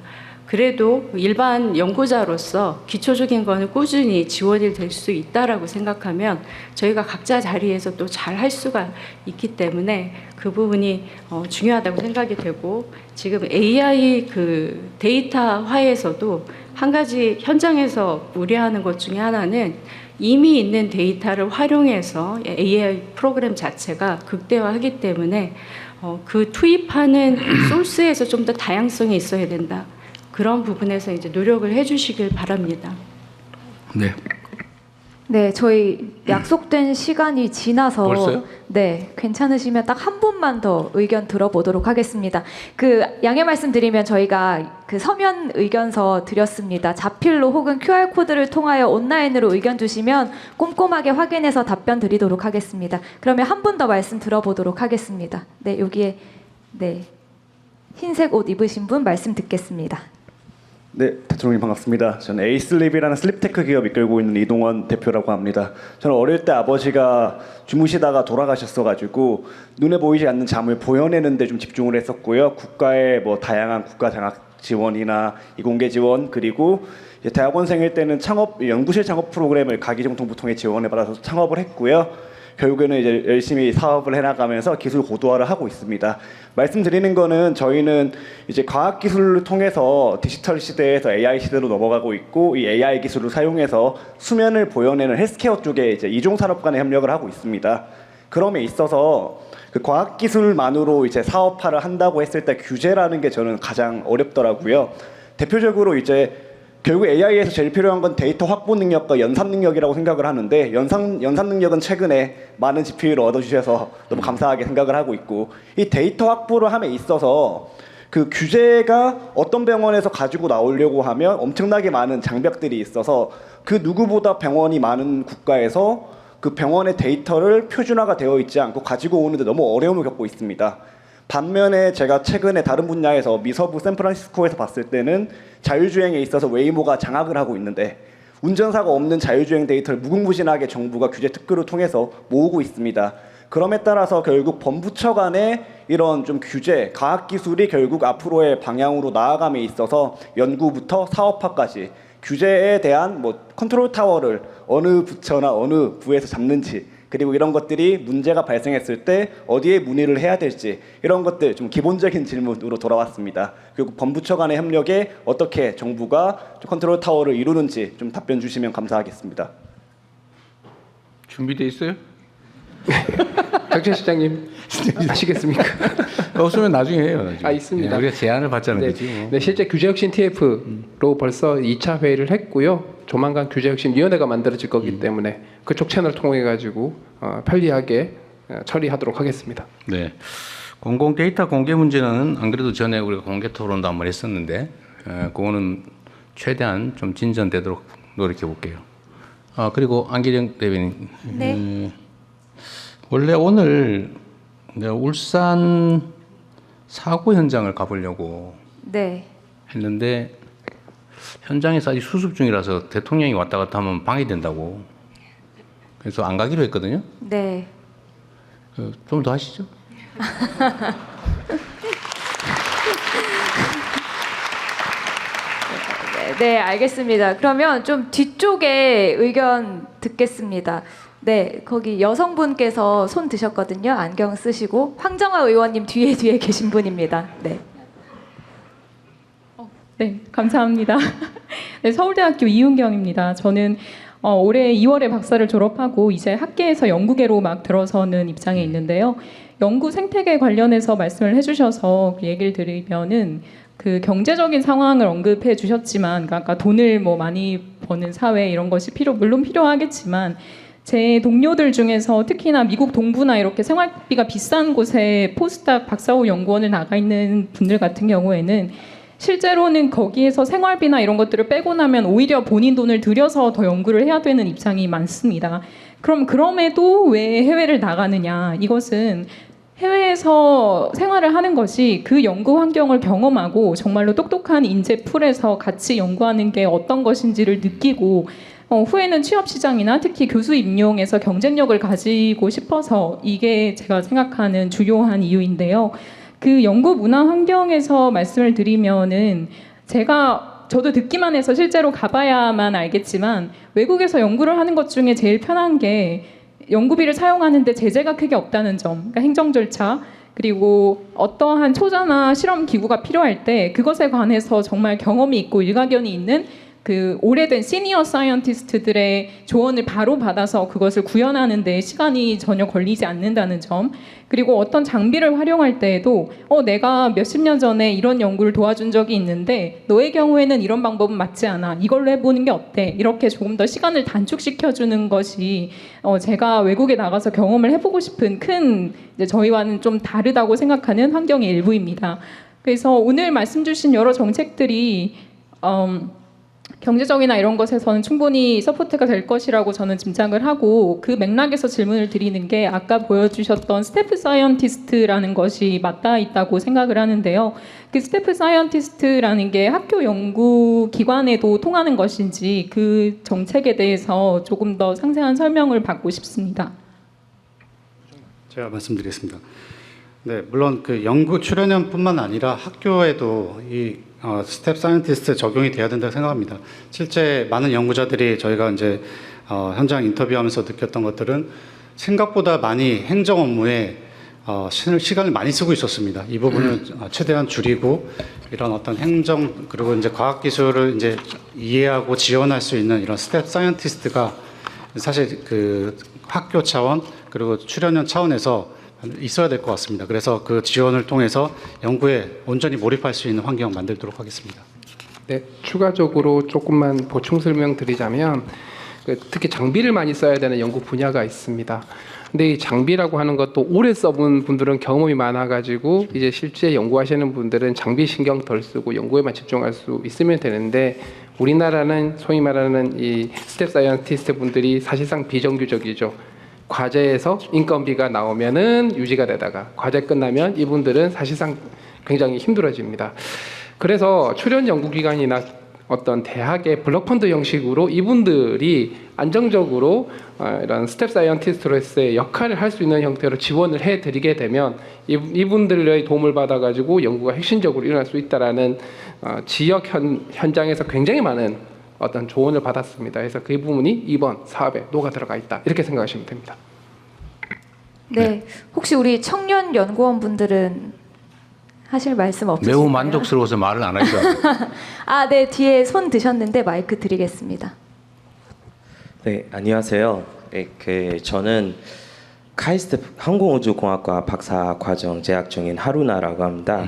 [SPEAKER 7] 그래도 일반 연구자로서 기초적인 거는 꾸준히 지원이 될 수 있다라고 생각하면 저희가 각자 자리에서 또 잘 할 수가 있기 때문에 그 부분이 중요하다고 생각이 되고 지금 AI 그 데이터화에서도 한 가지 현장에서 우려하는 것 중에 하나는 이미 있는 데이터를 활용해서 AI 프로그램 자체가 극대화하기 때문에 그 투입하는 소스에서 좀 더 다양성이 있어야 된다. 그런 부분에서 이제 노력을 해주시길 바랍니다.
[SPEAKER 2] 네.
[SPEAKER 1] 네, 저희 약속된 시간이 지나서
[SPEAKER 2] 벌써요?
[SPEAKER 1] 네, 괜찮으시면 딱 한 분만 더 의견 들어보도록 하겠습니다. 그 양해 말씀드리면 저희가 그 서면 의견서 드렸습니다. 자필로 혹은 QR 코드를 통하여 온라인으로 의견 주시면 꼼꼼하게 확인해서 답변 드리도록 하겠습니다. 그러면 한 분 더 말씀 들어보도록 하겠습니다. 네, 여기에 네 흰색 옷 입으신 분 말씀 듣겠습니다.
[SPEAKER 13] 네, 대통령님 반갑습니다. 저는 에이슬립이라는 슬립테크 기업 이끌고 있는 이동원 대표라고 합니다. 저는 어릴 때 아버지가 주무시다가 돌아가셨어가지고 눈에 보이지 않는 잠을 보여내는데 좀 집중을 했었고요. 국가의 뭐 다양한 국가 장학 지원이나 이공계 지원 그리고 이제 대학원생일 때는 창업 연구실 창업 프로그램을 가기정통부 통해 지원을 받아서 창업을 했고요. 결국에는 이제 열심히 사업을 해나가면서 기술 고도화를 하고 있습니다. 말씀드리는 거는 저희는 이제 과학기술을 통해서 디지털 시대에서 AI 시대로 넘어가고 있고 이 AI 기술을 사용해서 수면을 보여내는 헬스케어 쪽에 이제 이종산업 간의 협력을 하고 있습니다. 그럼에 있어서 그 과학기술만으로 이제 사업화를 한다고 했을 때 규제라는 게 저는 가장 어렵더라고요. 대표적으로 이제 결국 AI에서 제일 필요한 건 데이터 확보 능력과 연산 능력이라고 생각을 하는데 연산 능력은 최근에 많은 GPU를 얻어주셔서 너무 감사하게 생각을 하고 있고 이 데이터 확보를 함에 있어서 그 규제가 어떤 병원에서 가지고 나오려고 하면 엄청나게 많은 장벽들이 있어서 그 누구보다 병원이 많은 국가에서 그 병원의 데이터를 표준화가 되어 있지 않고 가지고 오는데 너무 어려움을 겪고 있습니다. 반면에 제가 최근에 다른 분야에서 미서부 샌프란시스코에서 봤을 때는 자율주행에 있어서 웨이모가 장악을 하고 있는데 운전사가 없는 자율주행 데이터를 무궁무진하게 정부가 규제 특구를 통해서 모으고 있습니다. 그럼에 따라서 결국 범부처 간의 이런 좀 규제, 과학기술이 결국 앞으로의 방향으로 나아감에 있어서 연구부터 사업화까지 규제에 대한 뭐 컨트롤 타워를 어느 부처나 어느 부에서 잡는지 그리고 이런 것들이 문제가 발생했을 때 어디에 문의를 해야 될지 이런 것들 좀 기본적인 질문으로 돌아왔습니다. 그리고 범부처 간의 협력에 어떻게 정부가 컨트롤 타워를 이루는지 좀 답변 주시면 감사하겠습니다.
[SPEAKER 2] 준비돼 있어요?
[SPEAKER 6] 장채 시장님 아시겠습니까?
[SPEAKER 2] 없으면 나중에 해요. 나중에.
[SPEAKER 6] 있습니다.
[SPEAKER 2] 네, 우리가 제안을 받자는
[SPEAKER 6] 네,
[SPEAKER 2] 거지. 뭐.
[SPEAKER 6] 네, 실제 규제혁신 TF로 벌써 2차 회의를 했고요. 조만간 규제혁신위원회가 만들어질 거기 때문에 그쪽 채널 통해 가지고 편리하게 처리하도록 하겠습니다.
[SPEAKER 2] 네, 공공 데이터 공개 문제는 안 그래도 전에 우리가 공개 토론도 한번 했었는데 그거는 최대한 좀 진전되도록 노력해 볼게요. 그리고 안기령 대변인.
[SPEAKER 1] 네.
[SPEAKER 2] 원래 오늘 내가 울산 사고 현장을 가보려고
[SPEAKER 1] 네.
[SPEAKER 2] 했는데 현장에서 아직 수습 중이라서 대통령이 왔다 갔다 하면 방해된다고 그래서 안 가기로 했거든요.
[SPEAKER 1] 네.
[SPEAKER 2] 좀 더 하시죠.
[SPEAKER 1] 네, 알겠습니다. 그러면 좀 뒤쪽에 의견 듣겠습니다. 네, 거기 여성분께서 손 드셨거든요. 안경 쓰시고 황정화 의원님 뒤에 계신 분입니다. 네.
[SPEAKER 14] 네, 감사합니다. 네, 서울대학교 이윤경입니다. 저는 올해 2월에 박사를 졸업하고 이제 학계에서 연구계로 막 들어서는 입장에 있는데요. 연구 생태계 관련해서 말씀을 해주셔서 얘기를 드리면은 그 경제적인 상황을 언급해 주셨지만, 아까 돈을 뭐 많이 버는 사회 이런 것이 물론 필요하겠지만. 제 동료들 중에서 특히나 미국 동부나 이렇게 생활비가 비싼 곳에 포스닥 박사후 연구원을 나가 있는 분들 같은 경우에는 실제로는 거기에서 생활비나 이런 것들을 빼고 나면 오히려 본인 돈을 들여서 더 연구를 해야 되는 입장이 많습니다. 그럼에도 왜 해외를 나가느냐? 이것은 해외에서 생활을 하는 것이 그 연구 환경을 경험하고 정말로 똑똑한 인재 풀에서 같이 연구하는 게 어떤 것인지를 느끼고 후에는 취업 시장이나 특히 교수 임용에서 경쟁력을 가지고 싶어서 이게 제가 생각하는 주요한 이유인데요. 그 연구 문화 환경에서 말씀을 드리면은 저도 듣기만 해서 실제로 가봐야만 알겠지만 외국에서 연구를 하는 것 중에 제일 편한 게 연구비를 사용하는데 제재가 크게 없다는 점, 그러니까 행정 절차 그리고 어떠한 초자나 실험 기구가 필요할 때 그것에 관해서 정말 경험이 있고 일가견이 있는 그 오래된 시니어 사이언티스트들의 조언을 바로 받아서 그것을 구현하는 데 시간이 전혀 걸리지 않는다는 점, 그리고 어떤 장비를 활용할 때에도 내가 몇십 년 전에 이런 연구를 도와준 적이 있는데 너의 경우에는 이런 방법은 맞지 않아, 이걸로 해보는 게 어때, 이렇게 조금 더 시간을 단축시켜주는 것이 제가 외국에 나가서 경험을 해보고 싶은 큰, 이제 저희와는 좀 다르다고 생각하는 환경의 일부입니다. 그래서 오늘 말씀 주신 여러 정책들이 경제적이나 이런 것에서는 충분히 서포트가 될 것이라고 저는 짐작을 하고, 그 맥락에서 질문을 드리는 게 아까 보여주셨던 스태프 사이언티스트라는 것이 맞닿아 있다고 생각을 하는데요. 그 스태프 사이언티스트라는 게 학교 연구 기관에도 통하는 것인지 그 정책에 대해서 조금 더 상세한 설명을 받고 싶습니다.
[SPEAKER 3] 제가 말씀드리겠습니다. 네, 물론 그 연구 출연연뿐만 아니라 학교에도 이 스텝 사이언티스트 적용이 돼야 된다고 생각합니다. 실제 많은 연구자들이 저희가 이제 현장 인터뷰하면서 느꼈던 것들은 생각보다 많이 행정 업무에 시간을 많이 쓰고 있었습니다. 이 부분을 최대한 줄이고 이런 어떤 행정 그리고 이제 과학 기술을 이제 이해하고 지원할 수 있는 이런 스텝 사이언티스트가 사실 그 학교 차원 그리고 출연연 차원에서 있어야 될 것 같습니다. 그래서 그 지원을 통해서 연구에 온전히 몰입할 수 있는 환경 만들도록 하겠습니다.
[SPEAKER 6] 네, 추가적으로 조금만 보충 설명드리자면 특히 장비를 많이 써야 되는 연구 분야가 있습니다. 근데 이 장비라고 하는 것도 오래 써본 분들은 경험이 많아가지고 이제 실제 연구하시는 분들은 장비 신경 덜 쓰고 연구에만 집중할 수 있으면 되는데, 우리나라는 소위 말하는 이 스텝 사이언티스트 분들이 사실상 비정규적이죠. 과제에서 인건비가 나오면은 유지가 되다가 과제 끝나면 이분들은 사실상 굉장히 힘들어집니다. 그래서 출연 연구기관이나 어떤 대학의 블록펀드 형식으로 이분들이 안정적으로 이런 스텝 사이언티스트로서의 역할을 할 수 있는 형태로 지원을 해드리게 되면 이분들의 도움을 받아가지고 연구가 혁신적으로 일어날 수 있다라는 지역 현장에서 굉장히 많은 어떤 조언을 받았습니다. 그래서 그 부분이 이번 사업에 녹아 들어가 있다, 이렇게 생각하시면 됩니다.
[SPEAKER 1] 네, 혹시 우리 청년 연구원분들은 하실 말씀 없으신가요?
[SPEAKER 2] 매우 만족스러워서 말을 안 하죠.
[SPEAKER 1] 네, 뒤에 손 드셨는데 마이크 드리겠습니다.
[SPEAKER 15] 네, 안녕하세요. 네, 저는 카이스트 항공우주공학과 박사과정 재학 중인 하루나라고 합니다.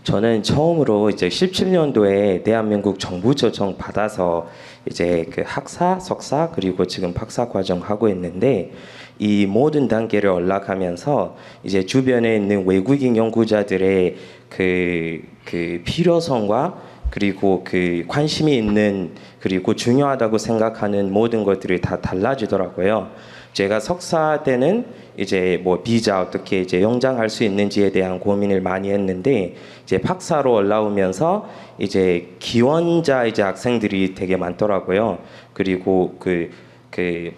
[SPEAKER 15] 저는 처음으로 이제 17년도에 대한민국 정부 조정 받아서 이제 그 학사, 석사 그리고 지금 박사 과정 하고 있는데, 이 모든 단계를 올라가면서 이제 주변에 있는 외국인 연구자들의 그 필요성과 그리고 그 관심이 있는 그리고 중요하다고 생각하는 모든 것들이 다 달라지더라고요. 제가 석사 때는 이제 뭐 비자 어떻게 이제 연장할 수 있는지에 대한 고민을 많이 했는데, 이제 박사로 올라오면서 이제 기원자 이제 학생들이 되게 많더라고요. 그리고 그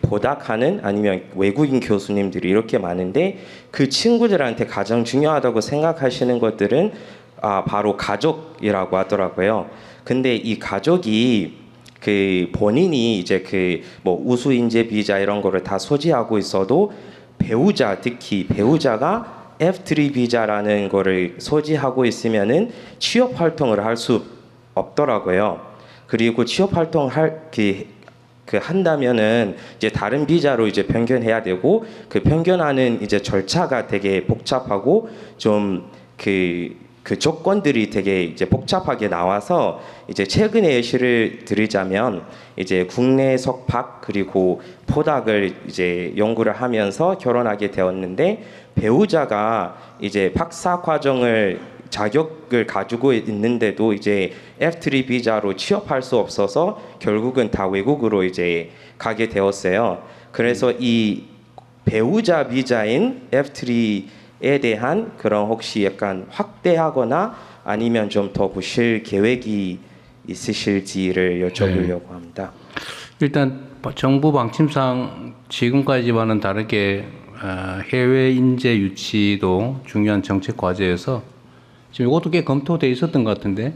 [SPEAKER 15] 보닥하는 아니면 외국인 교수님들이 이렇게 많은데, 그 친구들한테 가장 중요하다고 생각하시는 것들은 바로 가족이라고 하더라고요. 근데 이 가족이 그 본인이 이제 그 뭐 우수 인재 비자 이런 거를 다 소지하고 있어도 배우자, 특히 배우자가 F3 비자라는 거를 소지하고 있으면은 취업 활동을 할 수 없더라고요. 그리고 취업 활동 한다면은 이제 다른 비자로 이제 변경해야 되고, 그 변경하는 이제 절차가 되게 복잡하고 좀 그 조건들이 되게 이제 복잡하게 나와서, 이제 최근에 예시를 드리자면 이제 국내 석박 그리고 포닥을 이제 연구를 하면서 결혼하게 되었는데, 배우자가 이제 박사 과정을 자격을 가지고 있는데도 이제 F3 비자로 취업할 수 없어서 결국은 다 외국으로 이제 가게 되었어요. 그래서 이 배우자 비자인 F3에 대한 그런 혹시 약간 확대하거나 아니면 좀 더 보실 계획이 있으실지를 여쭤보려고 합니다.
[SPEAKER 2] 일단 정부 방침상 지금까지와는 다르게 해외 인재 유치도 중요한 정책 과제여서 지금 이것도 꽤 검토돼 있었던 것 같은데,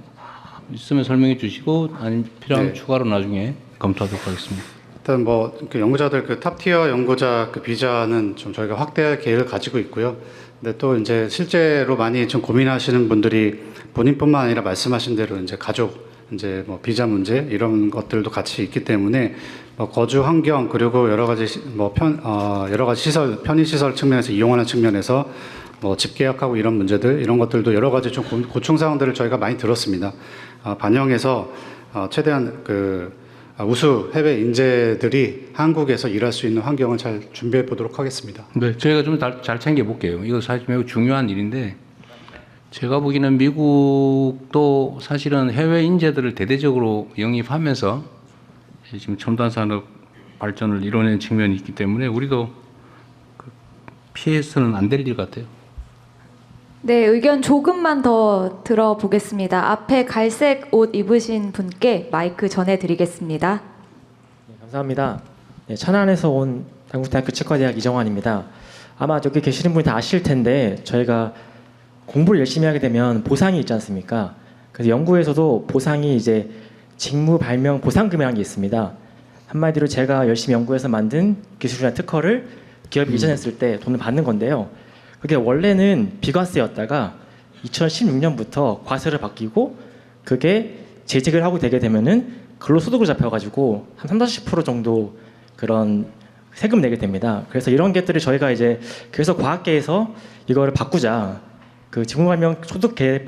[SPEAKER 2] 있으면 설명해 주시고 아니면 필요하면 추가로 나중에 검토하도록 하겠습니다.
[SPEAKER 3] 일단 뭐 그 연구자들 그 탑티어 연구자 그 비자는 좀 저희가 확대할 계획을 가지고 있고요. 근데 또 이제 실제로 많이 좀 고민하시는 분들이 본인뿐만 아니라 말씀하신 대로 이제 가족 이제 뭐 비자 문제 이런 것들도 같이 있기 때문에 뭐 거주 환경 그리고 여러 가지 여러 가지 시설 편의 시설 측면에서 이용하는 측면에서 뭐 집계약하고 이런 문제들 이런 것들도 여러 가지 좀 고충 사항들을 저희가 많이 들었습니다. 반영해서 최대한 우수 해외 인재들이 한국에서 일할 수 있는 환경을 잘 준비해 보도록 하겠습니다.
[SPEAKER 2] 네, 저희가 좀 잘 챙겨 볼게요. 이거 사실 매우 중요한 일인데 제가 보기에는 미국도 사실은 해외 인재들을 대대적으로 영입하면서 지금 첨단 산업 발전을 이뤄낸 측면이 있기 때문에 우리도 피해서는 안 될 일 같아요.
[SPEAKER 1] 네, 의견 조금만 더 들어보겠습니다. 앞에 갈색 옷 입으신 분께 마이크 전해드리겠습니다.
[SPEAKER 16] 감사합니다. 네, 천안에서 온 한국대학교 치과대학 이정환입니다. 아마 저기 계시는 분이 다 아실 텐데 저희가 공부를 열심히 하게 되면 보상이 있지 않습니까? 그래서 연구에서도 보상이 이제 직무 발명 보상금이라는 게 있습니다. 한마디로 제가 열심히 연구해서 만든 기술이나 특허를 기업이 이전했을 때 돈을 받는 건데요. 그게 원래는 비과세였다가 2016년부터 과세를 바뀌고 그게 재직을 하고 되게 되면은 근로소득으로 잡혀가지고 한 30-40% 정도 그런 세금 내게 됩니다. 그래서 이런 것들을 저희가 이제 그래서 과학계에서 이거를 바꾸자. 그 직무발명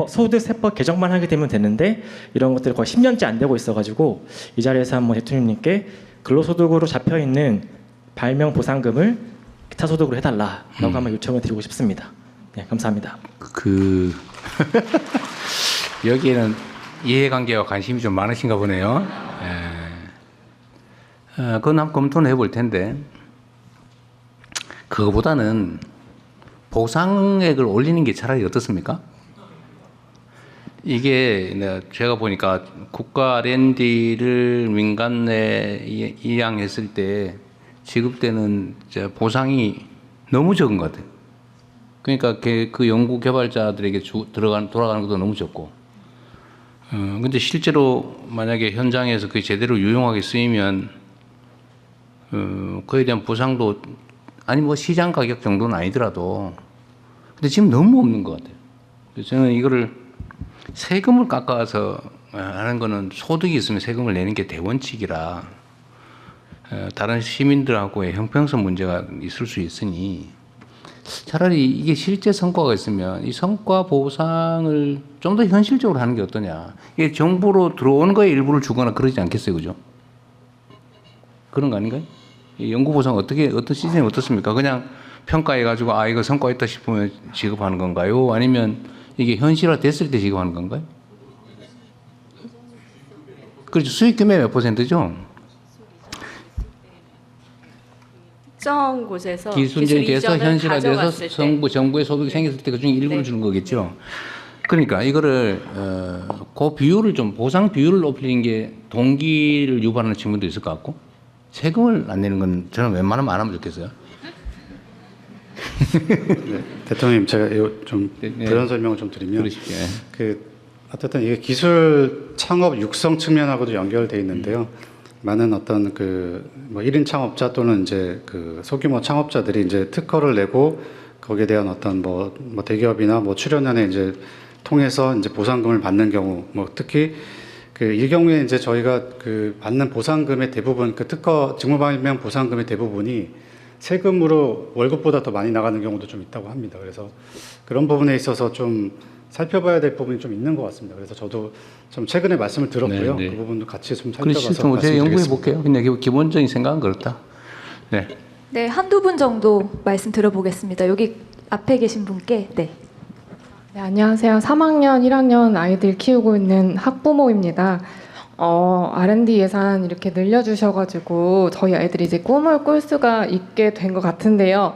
[SPEAKER 16] 소득세법 개정만 하게 되면 되는데 이런 것들이 거의 10년째 안 되고 있어가지고 이 자리에서 한번 대통령님께 근로소득으로 잡혀 있는 발명 보상금을 기타 소득으로 해달라라고 한번 요청을 드리고 싶습니다. 네, 감사합니다.
[SPEAKER 2] 여기에는 이해관계와 관심이 좀 많으신가 보네요. 그건 한번 검토는 해볼 텐데 그거보다는 보상액을 올리는 게 차라리 어떻습니까? 이게 제가 보니까 국가 R&D를 민간 내에 이양했을 때 지급되는 보상이 너무 적은 것 같아요. 그러니까 그 연구 개발자들에게 돌아가는 것도 너무 적고. 근데 실제로 만약에 현장에서 그게 제대로 유용하게 쓰이면 그에 대한 보상도 아니 뭐 시장 가격 정도는 아니더라도 근데 지금 너무 없는 것 같아요. 그래서 저는 이거를 세금을 깎아서 하는 거는 소득이 있으면 세금을 내는 게 대원칙이라 다른 시민들하고의 형평성 문제가 있을 수 있으니 차라리 이게 실제 성과가 있으면 이 성과 보상을 좀 더 현실적으로 하는 게 어떠냐. 이게 정부로 들어오는 거에 일부를 주거나 그러지 않겠어요, 그죠? 그런 거 아닌가요? 연구 보상 어떤 시스템이 어떻습니까? 그냥 평가해가지고 이거 성과 있다 싶으면 지급하는 건가요? 아니면 이게 현실화 됐을 때 지급하는 건가요? 그렇죠. 수익 금액 몇 %죠?
[SPEAKER 7] 특정 곳에서
[SPEAKER 2] 기술적인 돼서 현실화돼서
[SPEAKER 7] 가져갔을
[SPEAKER 2] 정부의 소득이 생겼을 때 그중에 일부를 주는 거겠죠. 그러니까 이거를 그 비율을 좀 보상 비율을 높이는 게 동기를 유발하는 측면도 있을 것 같고 세금을 안 내는 건 저는 웬만하면 안 하면 좋겠어요.
[SPEAKER 3] 네, 대통령님 제가 좀 부연 설명을 좀 드리면 어쨌든 이게 기술 창업 육성 측면하고도 연결돼 있는데요. 많은 어떤 뭐 1인 창업자 또는 이제 소규모 창업자들이 이제 특허를 내고 거기에 대한 어떤 뭐 대기업이나 뭐 출연연에 이제 통해서 이제 보상금을 받는 경우 뭐 특히 이 경우에 이제 저희가 받는 보상금의 대부분 특허 직무발명 보상금의 대부분이 세금으로 월급보다 더 많이 나가는 경우도 좀 있다고 합니다. 그래서 그런 부분에 있어서 좀 살펴봐야 될 부분이 좀 있는 것 같습니다. 그래서 저도 좀 최근에 말씀을 들었고요. 그 부분도 같이 좀 살펴봐서
[SPEAKER 2] 제가 연구해 볼게요. 그냥 기본적인 생각은 그렇다. 네.
[SPEAKER 1] 네, 한두 분 정도 말씀 들어보겠습니다. 여기 앞에 계신 분께. 네.
[SPEAKER 17] 네, 안녕하세요. 3학년, 1학년 아이들 키우고 있는 학부모입니다. R&D 예산 이렇게 늘려주셔가지고 저희 아이들이 이제 꿈을 꿀 수가 있게 된 것 같은데요.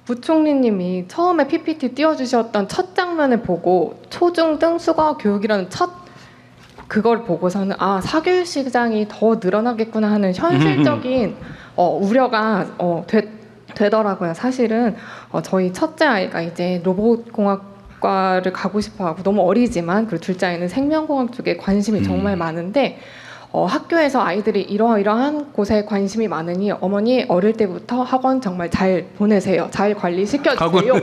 [SPEAKER 17] 부총리님이 처음에 PPT 띄워주셨던 첫 장면을 보고 초중등 수거 교육이라는 그걸 보고서는 사교육 시장이 더 늘어나겠구나 하는 현실적인 우려가 되더라고요. 사실은 저희 첫째 아이가 이제 로봇공학과를 가고 싶어하고 너무 어리지만 그리고 둘째 아이는 생명공학 쪽에 관심이 정말 많은데 학교에서 아이들이 이러한 곳에 관심이 많으니 어머니 어릴 때부터 학원 정말 잘 보내세요. 잘 관리시켜주세요.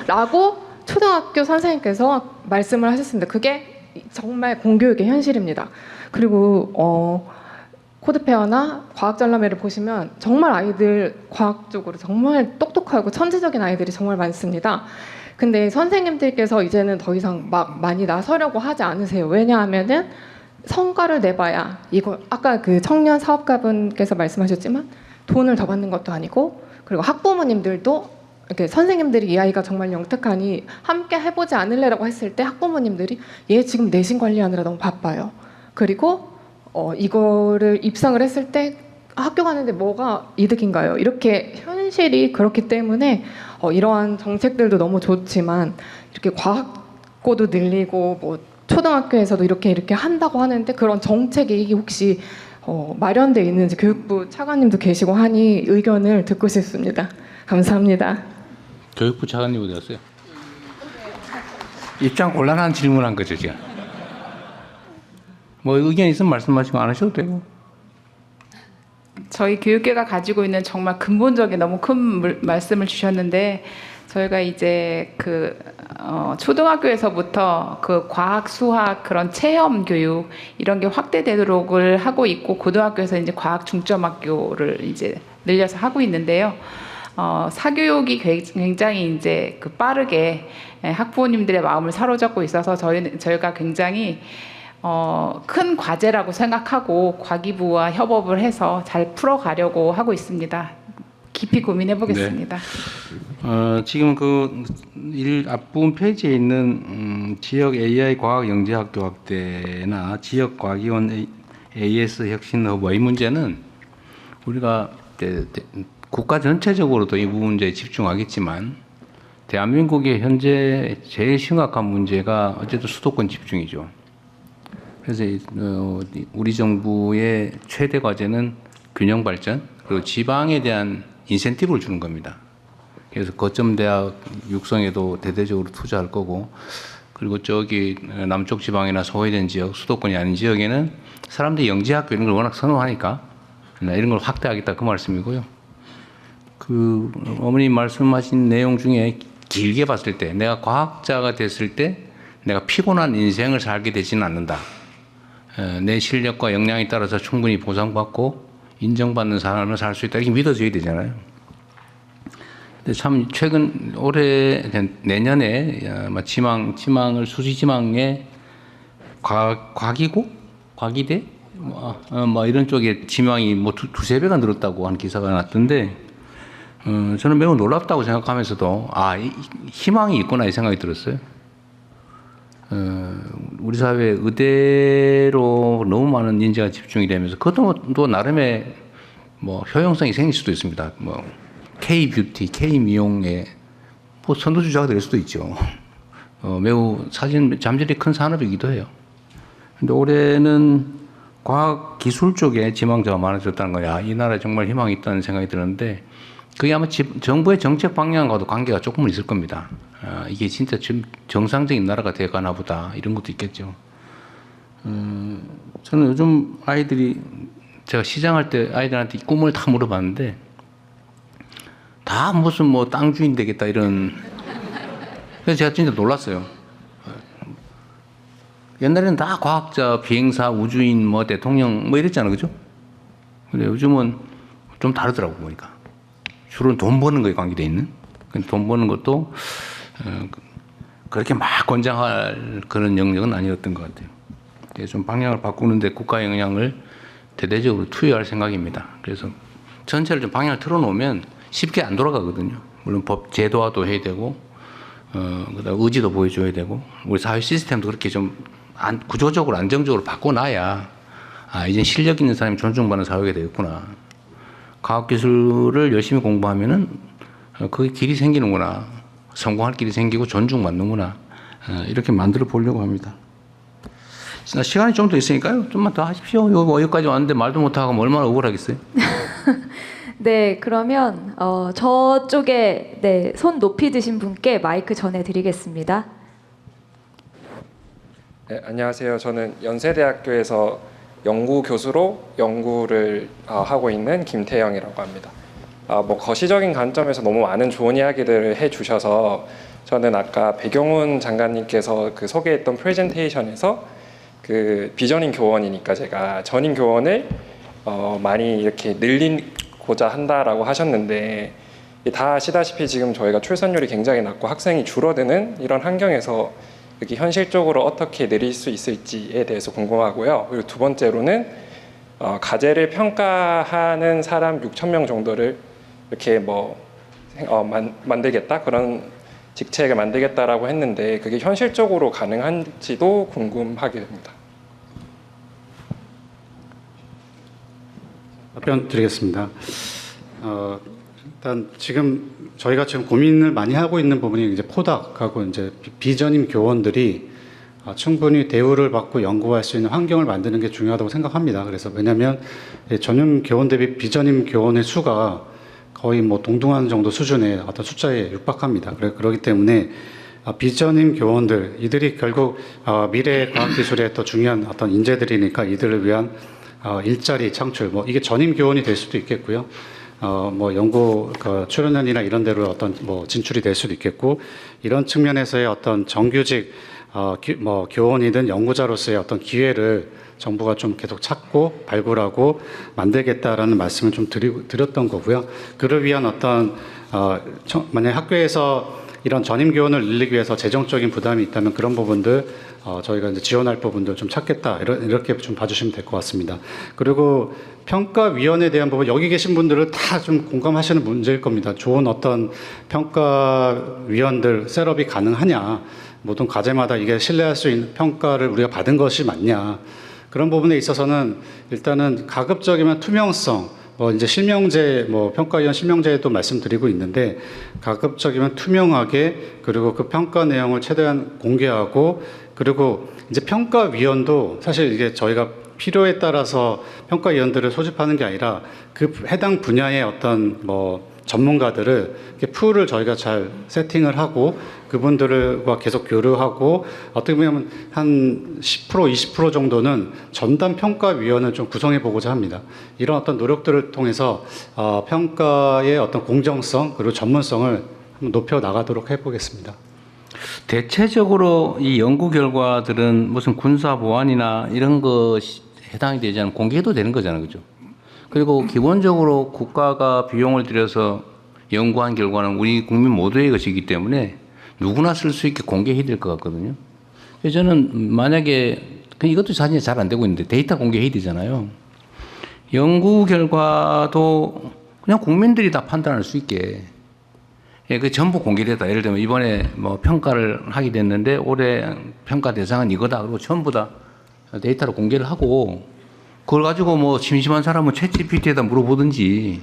[SPEAKER 17] 라고 초등학교 선생님께서 말씀을 하셨습니다. 그게 정말 공교육의 현실입니다. 그리고 코드페어나 과학전람회를 보시면 정말 아이들 과학적으로 정말 똑똑하고 천재적인 아이들이 정말 많습니다. 근데 선생님들께서 이제는 더 이상 막 많이 나서려고 하지 않으세요. 왜냐하면은 성과를 내봐야 이거 아까 그 청년 사업가분께서 말씀하셨지만 돈을 더 받는 것도 아니고, 그리고 학부모님들도 이렇게 선생님들이 이 아이가 정말 영특하니 함께 해보지 않을래라고 했을 때 학부모님들이 얘 지금 내신 관리하느라 너무 바빠요. 그리고 이거를 입상을 했을 때 학교 가는데 뭐가 이득인가요? 이렇게 현실이 그렇기 때문에 이러한 정책들도 너무 좋지만 이렇게 과학고도 늘리고 뭐 초등학교에서도 이렇게 한다고 하는데 그런 정책이 혹시 마련되어 있는지 교육부 차관님도 계시고 하니 의견을 듣고 싶습니다. 감사합니다.
[SPEAKER 2] 교육부 차관님 어디 갔어요? 입장 곤란한 질문한 거죠 지금. 뭐 의견 있으면 말씀하시고 안 하셔도 되고.
[SPEAKER 18] 저희 교육계가 가지고 있는 정말 근본적인 너무 큰 말씀을 주셨는데, 저희가 이제 초등학교에서부터 그 과학, 수학 그런 체험 교육 이런 게 확대되도록을 하고 있고, 고등학교에서 이제 과학 중점 학교를 이제 늘려서 하고 있는데요. 사교육이 굉장히 이제 빠르게 학부모님들의 마음을 사로잡고 있어서 저희가 굉장히 큰 과제라고 생각하고 과기부와 협업을 해서 잘 풀어가려고 하고 있습니다. 깊이 고민해 보겠습니다.
[SPEAKER 2] 네. 지금 앞부분 페이지에 있는 지역 AI 과학 영재학교 확대나 지역 과기원 AS 혁신 허브의 문제는 우리가 국가 전체적으로도 이 문제에 집중하겠지만 대한민국의 현재 제일 심각한 문제가 어쨌든 수도권 집중이죠. 그래서 우리 정부의 최대 과제는 균형 발전, 그리고 지방에 대한 인센티브를 주는 겁니다. 그래서 거점 대학 육성에도 대대적으로 투자할 거고, 그리고 저기 남쪽 지방이나 소외된 지역, 수도권이 아닌 지역에는 사람들이 영재학교 이런 걸 워낙 선호하니까 이런 걸 확대하겠다 그 말씀이고요. 어머님 말씀하신 내용 중에 길게 봤을 때, 내가 과학자가 됐을 때 내가 피곤한 인생을 살게 되지는 않는다. 내 실력과 역량에 따라서 충분히 보상받고 인정받는 삶을 살 수 있다, 이렇게 믿어져야 되잖아요. 근데 참 최근 내년에 지망을 수시지망에 과기대 이런 쪽에 지망이 두세 배가 늘었다고 하는 기사가 났던데, 저는 매우 놀랍다고 생각하면서도 희망이 있구나 이 생각이 들었어요. 우리 사회 의대로 너무 많은 인재가 집중이 되면서 그것도 또 나름의 효용성이 생길 수도 있습니다. K-뷰티, K-미용의 선두주자가 될 수도 있죠. 매우 잠재력이 큰 산업이기도 해요. 근데 올해는 과학 기술 쪽에 지망자가 많아졌다는 거야. 이 나라에 정말 희망이 있다는 생각이 드는데, 그게 아마 정부의 정책 방향과도 관계가 조금은 있을 겁니다. 이게 진짜 지금 정상적인 나라가 돼가나 보다, 이런 것도 있겠죠. 저는 요즘 제가 시장할 때 아이들한테 꿈을 다 물어봤는데 다 무슨 땅 주인 되겠다 이런. 그래서 제가 진짜 놀랐어요. 옛날에는 다 과학자, 비행사, 우주인, 대통령 이랬잖아요, 그죠? 근데 요즘은 좀 다르더라고 보니까. 주로 돈 버는 거에 관계돼 있는. 돈 버는 것도 그렇게 막 권장할 그런 영역은 아니었던 것 같아요. 그래서 좀 방향을 바꾸는데 국가 영향을 대대적으로 투여할 생각입니다. 그래서 전체를 좀 방향을 틀어놓으면 쉽게 안 돌아가거든요. 물론 법 제도화도 해야 되고, 그다음 의지도 보여줘야 되고, 우리 사회 시스템도 그렇게 좀 구조적으로 안정적으로 바꿔놔야 이제 실력 있는 사람이 존중받는 사회가 되겠구나. 과학기술을 열심히 공부하면은 그게 길이 생기는구나. 성공할 길이 생기고 존중받는구나. 이렇게 만들어 보려고 합니다. 시간이 좀 더 있으니까요. 좀만 더 하십시오. 여기까지 왔는데 말도 못하고 얼마나 억울하겠어요.
[SPEAKER 1] 네, 그러면 저쪽에 손 높이 드신 분께 마이크 전해드리겠습니다.
[SPEAKER 19] 네, 안녕하세요. 저는 연세대학교에서 연구 교수로 연구를 하고 있는 김태영이라고 합니다. 거시적인 관점에서 너무 많은 좋은 이야기들을 해주셔서 저는 아까 배경훈 장관님께서 그 소개했던 프레젠테이션에서 그 비전인 교원이니까 제가 전인 교원을 많이 이렇게 늘리고자 한다라고 하셨는데, 다 아시다시피 지금 저희가 출산율이 굉장히 낮고 학생이 줄어드는 이런 환경에서 여기 현실적으로 어떻게 늘릴 수 있을지에 대해서 궁금하고요. 그리고 두 번째로는 가제를 평가하는 사람 6,000명 정도를 이렇게 만들겠다, 그런 직책을 만들겠다라고 했는데 그게 현실적으로 가능한지도 궁금하게 됩니다.
[SPEAKER 3] 답변 드리겠습니다. 일단 지금 저희가 지금 고민을 많이 하고 있는 부분이 이제 포닥하고 이제 비전임 교원들이 충분히 대우를 받고 연구할 수 있는 환경을 만드는 게 중요하다고 생각합니다. 그래서 왜냐하면 전임 교원 대비 비전임 교원의 수가 거의 뭐 동등한 정도 수준의 어떤 숫자에 육박합니다. 그렇기 때문에 비전임 교원들, 이들이 결국 미래 과학기술의 또 중요한 어떤 인재들이니까 이들을 위한 일자리 창출, 뭐 이게 전임 교원이 될 수도 있겠고요. 뭐 연구 출연연이나 이런 데로 어떤 뭐 진출이 될 수도 있겠고, 이런 측면에서의 어떤 정규직 뭐 교원이든 연구자로서의 어떤 기회를 정부가 좀 계속 찾고 발굴하고 만들겠다라는 말씀을 좀 드렸던 거고요. 그를 위한 어떤 만약 학교에서 이런 전임 교원을 늘리기 위해서 재정적인 부담이 있다면 그런 부분들 저희가 이제 지원할 부분들 좀 찾겠다, 이렇게 좀 봐주시면 될 것 같습니다. 그리고 평가위원회에 대한 부분, 여기 계신 분들은 다 좀 공감하시는 문제일 겁니다. 좋은 어떤 평가위원들 셋업이 가능하냐, 모든 과제마다 이게 신뢰할 수 있는 평가를 우리가 받은 것이 맞냐, 그런 부분에 있어서는 일단은 가급적이면 투명성, 이제 실명제, 평가위원 실명제도 말씀드리고 있는데, 가급적이면 투명하게, 그리고 그 평가 내용을 최대한 공개하고, 그리고 이제 평가위원도 사실 이게 저희가 필요에 따라서 평가위원들을 소집하는 게 아니라 그 해당 분야의 어떤 전문가들을 풀을 저희가 잘 세팅을 하고 그분들과 계속 교류하고, 어떻게 보면 한 10%, 20% 정도는 전담 평가위원을 좀 구성해 보고자 합니다. 이런 어떤 노력들을 통해서 평가의 어떤 공정성 그리고 전문성을 한번 높여 나가도록 해보겠습니다.
[SPEAKER 2] 대체적으로 이 연구 결과들은 무슨 군사 보안이나 이런 것이 해당이 되지 않으면 공개해도 되는 거잖아요, 그죠? 그리고 기본적으로 국가가 비용을 들여서 연구한 결과는 우리 국민 모두의 것이기 때문에 누구나 쓸 수 있게 공개해야 될 것 같거든요. 그래서 저는 만약에 이것도 사실 잘 안 되고 있는데 데이터 공개해야 되잖아요. 연구 결과도 그냥 국민들이 다 판단할 수 있게 그 전부 공개됐다. 예를 들면 이번에 평가를 하게 됐는데 올해 평가 대상은 이거다. 그리고 전부 다 데이터로 공개를 하고, 그걸 가지고 심심한 사람은 챗GPT에다 물어보든지,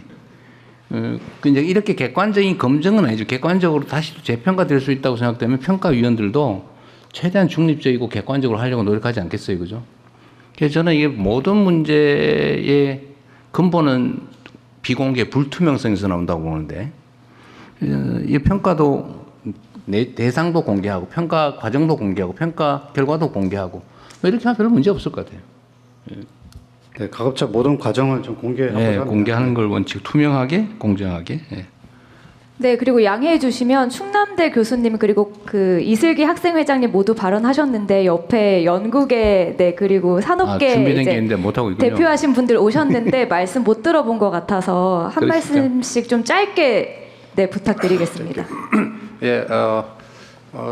[SPEAKER 2] 이제 이렇게 객관적인 검증은 아니죠. 객관적으로 다시 재평가될 수 있다고 생각되면 평가위원들도 최대한 중립적이고 객관적으로 하려고 노력하지 않겠어요, 그죠? 그래서 저는 이게 모든 문제의 근본은 비공개, 불투명성에서 나온다고 보는데, 이 평가도 대상도 공개하고 평가 과정도 공개하고 평가 결과도 공개하고 이렇게 하면 별로 문제 없을 것 같아요.
[SPEAKER 3] 네, 가급적 모든 과정을 좀 공개하고
[SPEAKER 2] 네, 공개하는 걸 원칙, 투명하게, 공정하게.
[SPEAKER 1] 네, 그리고 양해해 주시면 충남대 교수님 그리고 그 이슬기 학생회장님 모두 발언하셨는데 옆에 연구계, 그리고 산업계
[SPEAKER 2] 준비된 게 있는데 못 하고 있군요.
[SPEAKER 1] 대표하신 분들 오셨는데 말씀 못 들어본 것 같아서 한 말씀씩 좀 짧게 부탁드리겠습니다.
[SPEAKER 20] 예,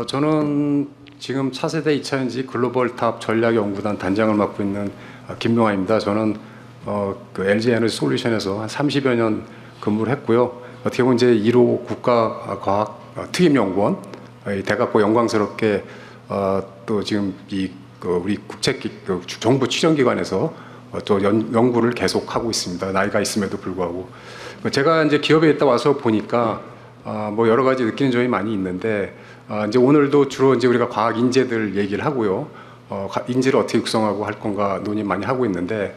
[SPEAKER 20] 저는 지금 차세대 2차전지 글로벌 탑 전략연구단 단장을 맡고 있는 김명환입니다. 저는 그 LG 에너지 솔루션에서 한 30여 년 근무를 했고요. 어떻게 보면 이제 1호 국가과학 특임연구원, 대각고 영광스럽게 또 지금 우리 정부 추정기관에서 또 연구를 계속하고 있습니다. 나이가 있음에도 불구하고. 제가 이제 기업에 있다 와서 보니까 여러 가지 느끼는 점이 많이 있는데, 이제 오늘도 주로 이제 우리가 과학 인재들 얘기를 하고요. 인재를 어떻게 육성하고 할 건가 논의 많이 하고 있는데,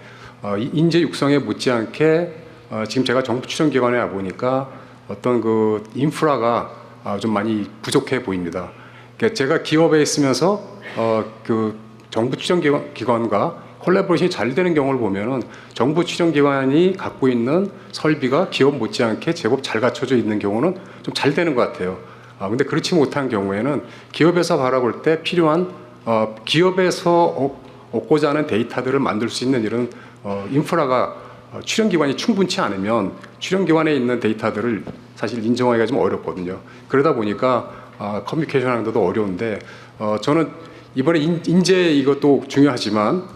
[SPEAKER 20] 인재 육성에 못지않게 지금 제가 정부 추천기관에 와 보니까 어떤 그 인프라가 좀 많이 부족해 보입니다. 그러니까 제가 기업에 있으면서 그 정부 추천기관과 콜라보레이션이 잘 되는 경우를 보면은 정부 추천기관이 갖고 있는 설비가 기업 못지않게 제법 잘 갖춰져 있는 경우는 좀 잘 되는 것 같아요. 근데 그렇지 못한 경우에는 기업에서 바라볼 때 필요한 기업에서 얻고자 하는 데이터들을 만들 수 있는 이런 인프라가 출연기관이 충분치 않으면 출연기관에 있는 데이터들을 사실 인정하기가 좀 어렵거든요. 그러다 보니까 커뮤니케이션 하는 것도 어려운데 저는 이번에 인재 이것도 중요하지만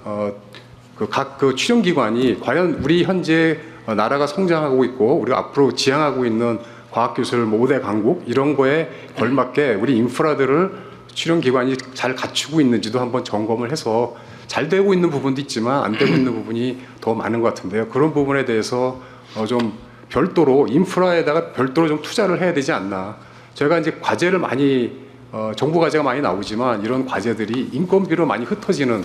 [SPEAKER 20] 각 출연기관이 과연 우리 현재 나라가 성장하고 있고 우리가 앞으로 지향하고 있는 과학기술 5대 강국 이런 거에 걸맞게 우리 인프라들을 출연기관이 잘 갖추고 있는지도 한번 점검을 해서 잘 되고 있는 부분도 있지만 안 되고 있는 부분이 더 많은 것 같은데요. 그런 부분에 대해서 좀 별도로 인프라에다가 별도로 좀 투자를 해야 되지 않나. 저희가 이제 과제를 많이 정부 과제가 많이 나오지만 이런 과제들이 인건비로 많이 흩어지는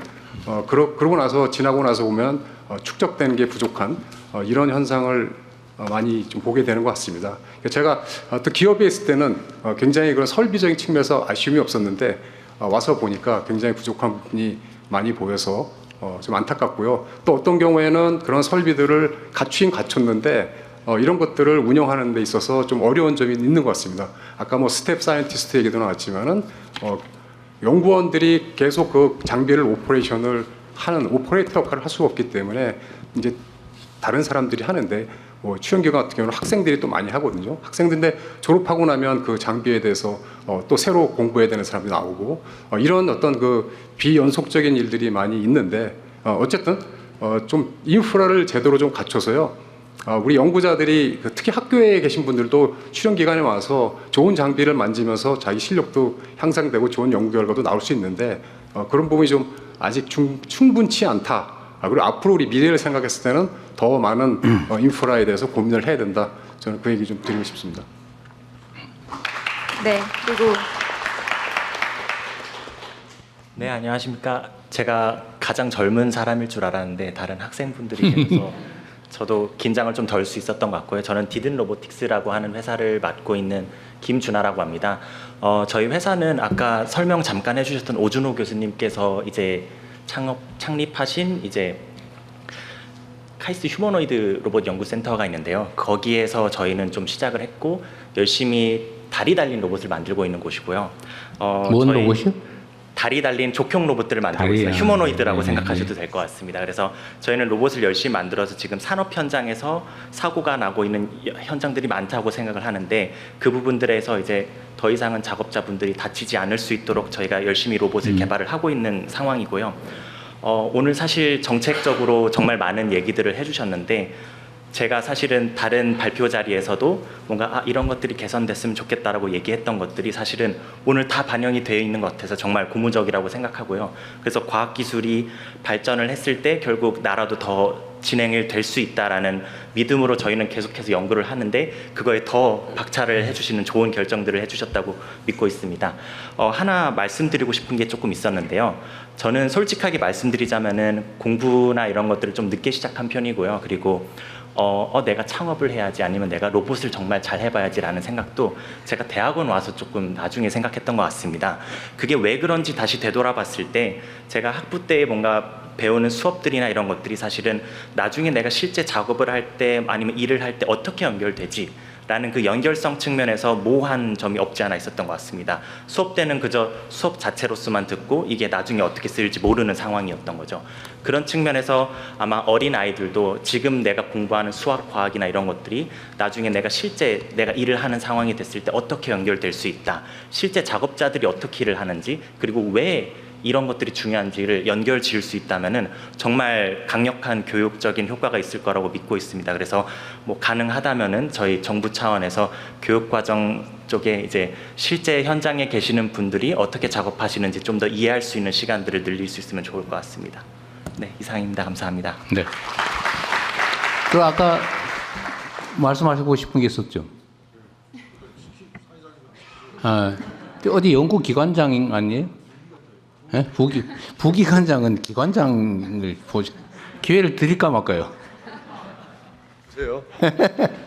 [SPEAKER 20] 그러고 나서 지나고 나서 보면 축적되는 게 부족한 이런 현상을 많이 좀 보게 되는 것 같습니다. 제가 또 기업에 있을 때는 굉장히 그런 설비적인 측면에서 아쉬움이 없었는데 와서 보니까 굉장히 부족한 부분이 많이 보여서 좀 안타깝고요. 또 어떤 경우에는 그런 설비들을 갖추긴 갖췄는데 이런 것들을 운영하는 데 있어서 좀 어려운 점이 있는 것 같습니다. 아까 뭐 스텝 사이언티스트 얘기도 나왔지만은 연구원들이 계속 그 장비를 오퍼레이션을 하는 오퍼레이터 역할을 할 수가 없기 때문에 이제 다른 사람들이 하는데 출연기관 같은 경우는 학생들이 또 많이 하거든요. 학생들인데 졸업하고 나면 그 장비에 대해서 또 새로 공부해야 되는 사람이 나오고 이런 어떤 그 비연속적인 일들이 많이 있는데 어쨌든 좀 인프라를 제대로 좀 갖춰서요. 우리 연구자들이 특히 학교에 계신 분들도 출연기관에 와서 좋은 장비를 만지면서 자기 실력도 향상되고 좋은 연구 결과도 나올 수 있는데 그런 부분이 좀 아직 충분치 않다. 그리고 앞으로 우리 미래를 생각했을 때는 더 많은 인프라에 대해서 고민을 해야 된다. 저는 그 얘기 좀 드리고 싶습니다.
[SPEAKER 1] 네, 그리고
[SPEAKER 21] 네, 안녕하십니까. 제가 가장 젊은 사람일 줄 알았는데 다른 학생분들이 계셔서 저도 긴장을 좀 덜 수 있었던 것 같고요. 저는 디든 로보틱스라고 하는 회사를 맡고 있는 김준하라고 합니다. 저희 회사는 아까 설명 잠깐 해주셨던 오준호 교수님께서 이제 창립하신 이제 카이스트 휴머노이드 로봇 연구센터가 있는데요. 거기에서 저희는 좀 시작을 했고 열심히 다리 달린 로봇을 만들고 있는 곳이고요.
[SPEAKER 2] 뭔 로봇이요?
[SPEAKER 21] 다리 달린 족형 로봇들을 만들고 있어요. 휴머노이드라고 생각하셔도 될 것 같습니다. 그래서 저희는 로봇을 열심히 만들어서 지금 산업 현장에서 사고가 나고 있는 현장들이 많다고 생각을 하는데 그 부분들에서 이제 더 이상은 작업자분들이 다치지 않을 수 있도록 저희가 열심히 로봇을 개발을 하고 있는 상황이고요. 오늘 사실 정책적으로 정말 많은 얘기들을 해주셨는데 제가 사실은 다른 발표 자리에서도 뭔가 이런 것들이 개선됐으면 좋겠다라고 얘기했던 것들이 사실은 오늘 다 반영이 되어 있는 것 같아서 정말 고무적이라고 생각하고요. 그래서 과학기술이 발전을 했을 때 결국 나라도 더 진행이 될 수 있다라는 믿음으로 저희는 계속해서 연구를 하는데 그거에 더 박차를 해주시는 좋은 결정들을 해주셨다고 믿고 있습니다. 하나 말씀드리고 싶은 게 조금 있었는데요. 저는 솔직하게 말씀드리자면은 공부나 이런 것들을 좀 늦게 시작한 편이고요. 그리고 내가 창업을 해야지 아니면 내가 로봇을 정말 잘 해봐야지라는 생각도 제가 대학원 와서 조금 나중에 생각했던 것 같습니다. 그게 왜 그런지 다시 되돌아봤을 때 제가 학부 때 뭔가 배우는 수업들이나 이런 것들이 사실은 나중에 내가 실제 작업을 할 때 아니면 일을 할 때 어떻게 연결되지? 라는 그 연결성 측면에서 모호한 점이 없지 않아 있었던 것 같습니다. 수업 때는 그저 수업 자체로서만 듣고 이게 나중에 어떻게 쓰일지 모르는 상황이었던 거죠. 그런 측면에서 아마 어린 아이들도 지금 내가 공부하는 수학, 과학이나 이런 것들이 나중에 내가 실제 내가 일을 하는 상황이 됐을 때 어떻게 연결될 수 있다. 실제 작업자들이 어떻게 일을 하는지 그리고 왜 이런 것들이 중요한지를 연결 지을 수 있다면은 정말 강력한 교육적인 효과가 있을 거라고 믿고 있습니다. 그래서 뭐 가능하다면은 저희 정부 차원에서 교육과정 쪽에 이제 실제 현장에 계시는 분들이 어떻게 작업하시는지 좀 더 이해할 수 있는 시간들을 늘릴 수 있으면 좋을 것 같습니다. 네, 이상입니다. 감사합니다.
[SPEAKER 2] 네. 그 아까 말씀하시고 싶은 게 있었죠. 어디 연구 기관장 아니에요? 예? 부기관장은 기관장을 기회를 드릴까 말까요?
[SPEAKER 22] 보세요.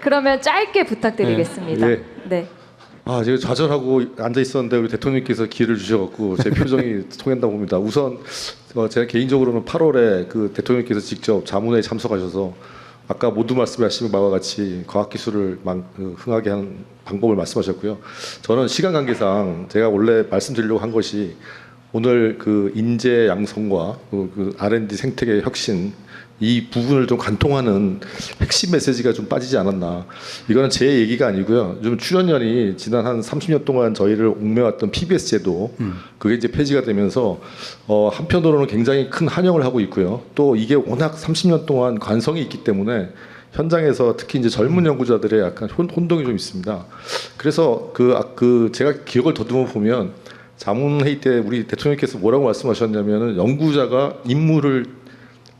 [SPEAKER 1] 그러면 짧게 부탁드리겠습니다.
[SPEAKER 22] 네.
[SPEAKER 1] 네.
[SPEAKER 22] 제가 좌절하고 앉아 있었는데 우리 대통령께서 기회를 주셔갖고 제 표정이 통한다고 봅니다. 우선 제가 개인적으로는 8월에 그 대통령께서 직접 자문회에 참석하셔서 아까 모두 말씀하신 바와 같이 과학기술을 흥하게 하는 방법을 말씀하셨고요. 저는 시간 관계상 제가 원래 말씀드리려고 한 것이 오늘 그 인재 양성과 그 R&D 생태계 혁신 이 부분을 좀 관통하는 핵심 메시지가 좀 빠지지 않았나. 이거는 제 얘기가 아니고요. 좀 출연연이 지난 한 30년 동안 저희를 옥매왔던 PBS 제도 그게 이제 폐지가 되면서 한편으로는 굉장히 큰 환영을 하고 있고요. 또 이게 워낙 30년 동안 관성이 있기 때문에 현장에서 특히 이제 젊은 연구자들의 약간 혼동이 좀 있습니다. 그래서 제가 기억을 더듬어 보면 자문회의 때 우리 대통령께서 뭐라고 말씀하셨냐면은 연구자가 임무를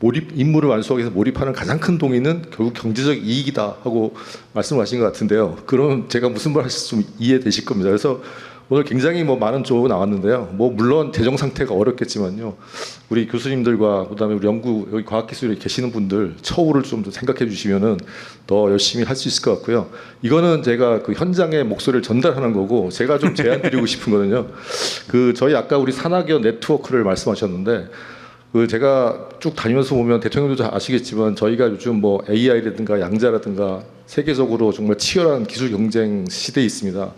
[SPEAKER 22] 완수하기 위해서 몰입하는 가장 큰 동의는 결국 경제적 이익이다 하고 말씀하신 것 같은데요. 그럼 제가 무슨 말 하실지 좀 이해되실 겁니다. 그래서 오늘 굉장히 많은 조언 나왔는데요. 물론 재정 상태가 어렵겠지만요. 우리 교수님들과 그다음에 우리 여기 과학기술에 계시는 분들 처우를 좀 생각해 주시면은 더 열심히 할 수 있을 것 같고요. 이거는 제가 그 현장의 목소리를 전달하는 거고 제가 좀 제안 드리고 싶은 거는요. 저희 아까 우리 산학연 네트워크를 말씀하셨는데 제가 쭉 다니면서 보면 대통령도 아시겠지만 저희가 요즘 AI라든가 양자라든가 세계적으로 정말 치열한 기술 경쟁 시대에 있습니다.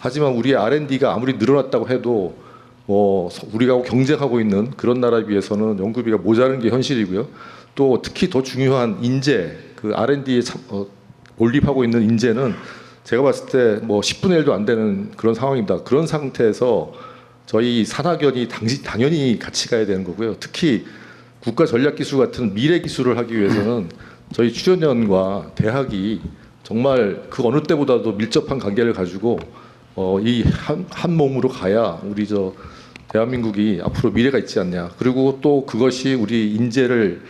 [SPEAKER 22] 하지만 우리의 R&D가 아무리 늘어났다고 해도 우리가 경쟁하고 있는 그런 나라에 비해서는 연구비가 모자른 게 현실이고요. 또 특히 더 중요한 인재, 그 R&D에 몰입하고 있는 인재는 제가 봤을 때 10분의 1도 안 되는 그런 상황입니다. 그런 상태에서 저희 산학연이 당연히 같이 가야 되는 거고요. 특히 국가전략기술 같은 미래 기술을 하기 위해서는 저희 출연연과 대학이 정말 그 어느 때보다도 밀접한 관계를 가지고 이 한 몸으로 가야 우리 대한민국이 앞으로 미래가 있지 않냐. 그리고 또 그것이 우리 인재를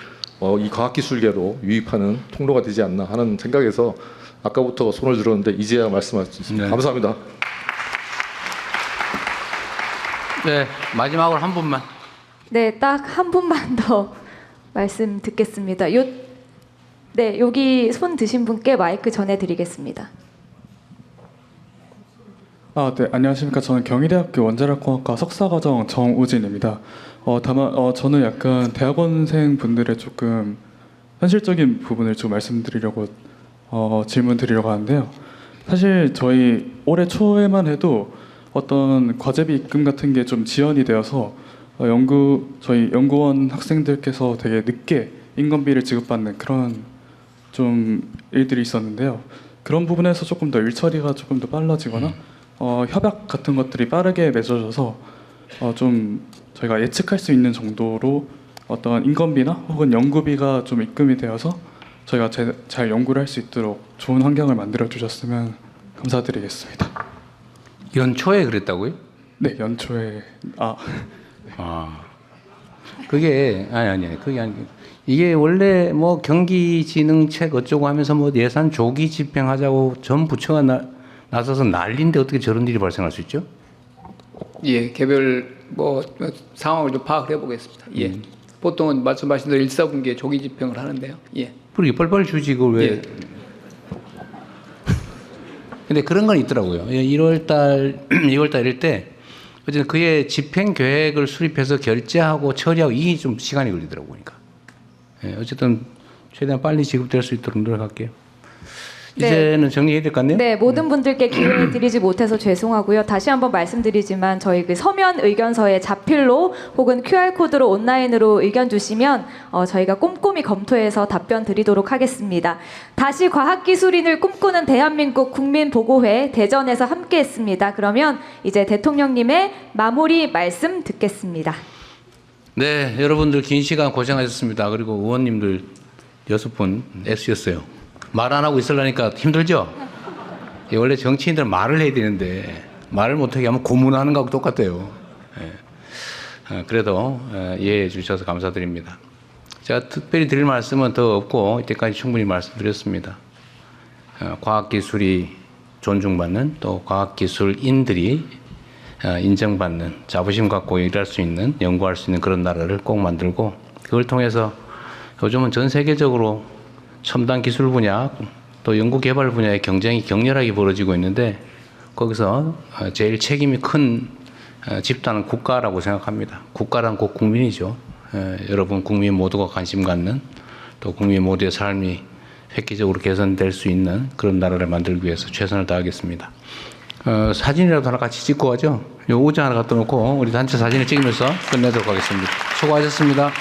[SPEAKER 22] 이 과학기술계로 유입하는 통로가 되지 않나 하는 생각에서 아까부터 손을 들었는데 이제야 말씀하셨습니다.
[SPEAKER 2] 네.
[SPEAKER 22] 감사합니다.
[SPEAKER 2] 네, 마지막으로 한 분만.
[SPEAKER 1] 네, 딱 한 분만 더 말씀 듣겠습니다. 네, 여기 손 드신 분께 마이크 전해드리겠습니다.
[SPEAKER 4] 네, 안녕하십니까. 저는 경희대학교 원자력공학과 석사과정 정우진입니다. 다만 저는 약간 대학원생 분들의 조금 현실적인 부분을 좀 말씀드리려고 질문 드리려고 하는데요. 사실 저희 올해 초에만 해도 어떤 과제비 입금 같은 게 좀 지연이 되어서 저희 연구원 학생들께서 되게 늦게 인건비를 지급받는 그런 좀 일들이 있었는데요. 그런 부분에서 조금 더 일처리가 조금 더 빨라지거나 협약 같은 것들이 빠르게 맺어져서 좀 저희가 예측할 수 있는 정도로 어떤 인건비나 혹은 연구비가 좀 입금이 되어서 저희가 잘 연구를 할 수 있도록 좋은 환경을 만들어 주셨으면 감사드리겠습니다.
[SPEAKER 2] 연초에 그랬다고요?
[SPEAKER 4] 네, 연초에
[SPEAKER 2] 그게 그게 아니고 이게 원래 경기지능책 어쩌고 하면서 예산 조기 집행하자고 전 부처가 나서서 난리인데 어떻게 저런 일이 발생할 수 있죠?
[SPEAKER 5] 예, 개별 상황을 좀 파악을 해보겠습니다. 예, 보통은 말씀하신 대로 1사분기에 조기 집행을 하는데요. 예.
[SPEAKER 2] 그러게 빨리빨리 주지 그걸 왜?
[SPEAKER 5] 예.
[SPEAKER 2] 근데 그런 건 있더라고요. 2월달 이럴 때 어쨌든 그의 집행 계획을 수립해서 결제하고 처리하고 이게 좀 시간이 걸리더라고요. 그러니까. 예, 어쨌든 최대한 빨리 지급될 수 있도록 노력할게요.
[SPEAKER 1] 네.
[SPEAKER 2] 이제는 정리해야 될 것 같네요.
[SPEAKER 1] 네, 모든 분들께 기회 드리지 못해서 죄송하고요. 다시 한번 말씀드리지만 저희 그 서면 의견서에 자필로 혹은 QR코드로 온라인으로 의견 주시면 저희가 꼼꼼히 검토해서 답변 드리도록 하겠습니다. 다시 과학기술인을 꿈꾸는 대한민국 국민보고회 대전에서 함께했습니다. 그러면 이제 대통령님의 마무리 말씀 듣겠습니다.
[SPEAKER 2] 네, 여러분들 긴 시간 고생하셨습니다. 그리고 의원님들 6분 애쓰셨어요. 말 안 하고 있으려니까 힘들죠? 원래 정치인들은 말을 해야 되는데 말을 못하게 하면 고문하는 거하고 똑같아요. 그래도 이해해 주셔서 감사드립니다. 제가 특별히 드릴 말씀은 더 없고 이때까지 충분히 말씀드렸습니다. 과학기술이 존중받는 또 과학기술인들이 인정받는 자부심 갖고 일할 수 있는 연구할 수 있는 그런 나라를 꼭 만들고 그걸 통해서 요즘은 전 세계적으로 첨단 기술 분야 또 연구 개발 분야의 경쟁이 격렬하게 벌어지고 있는데 거기서 제일 책임이 큰 집단은 국가라고 생각합니다. 국가란 곧 국민이죠. 여러분 국민 모두가 관심 갖는 또 국민 모두의 삶이 획기적으로 개선될 수 있는 그런 나라를 만들기 위해서 최선을 다하겠습니다. 사진이라도 하나 같이 찍고 가죠. 요 우장 하나 갖다 놓고 우리 단체 사진을 찍으면서 끝내도록 하겠습니다. 수고하셨습니다.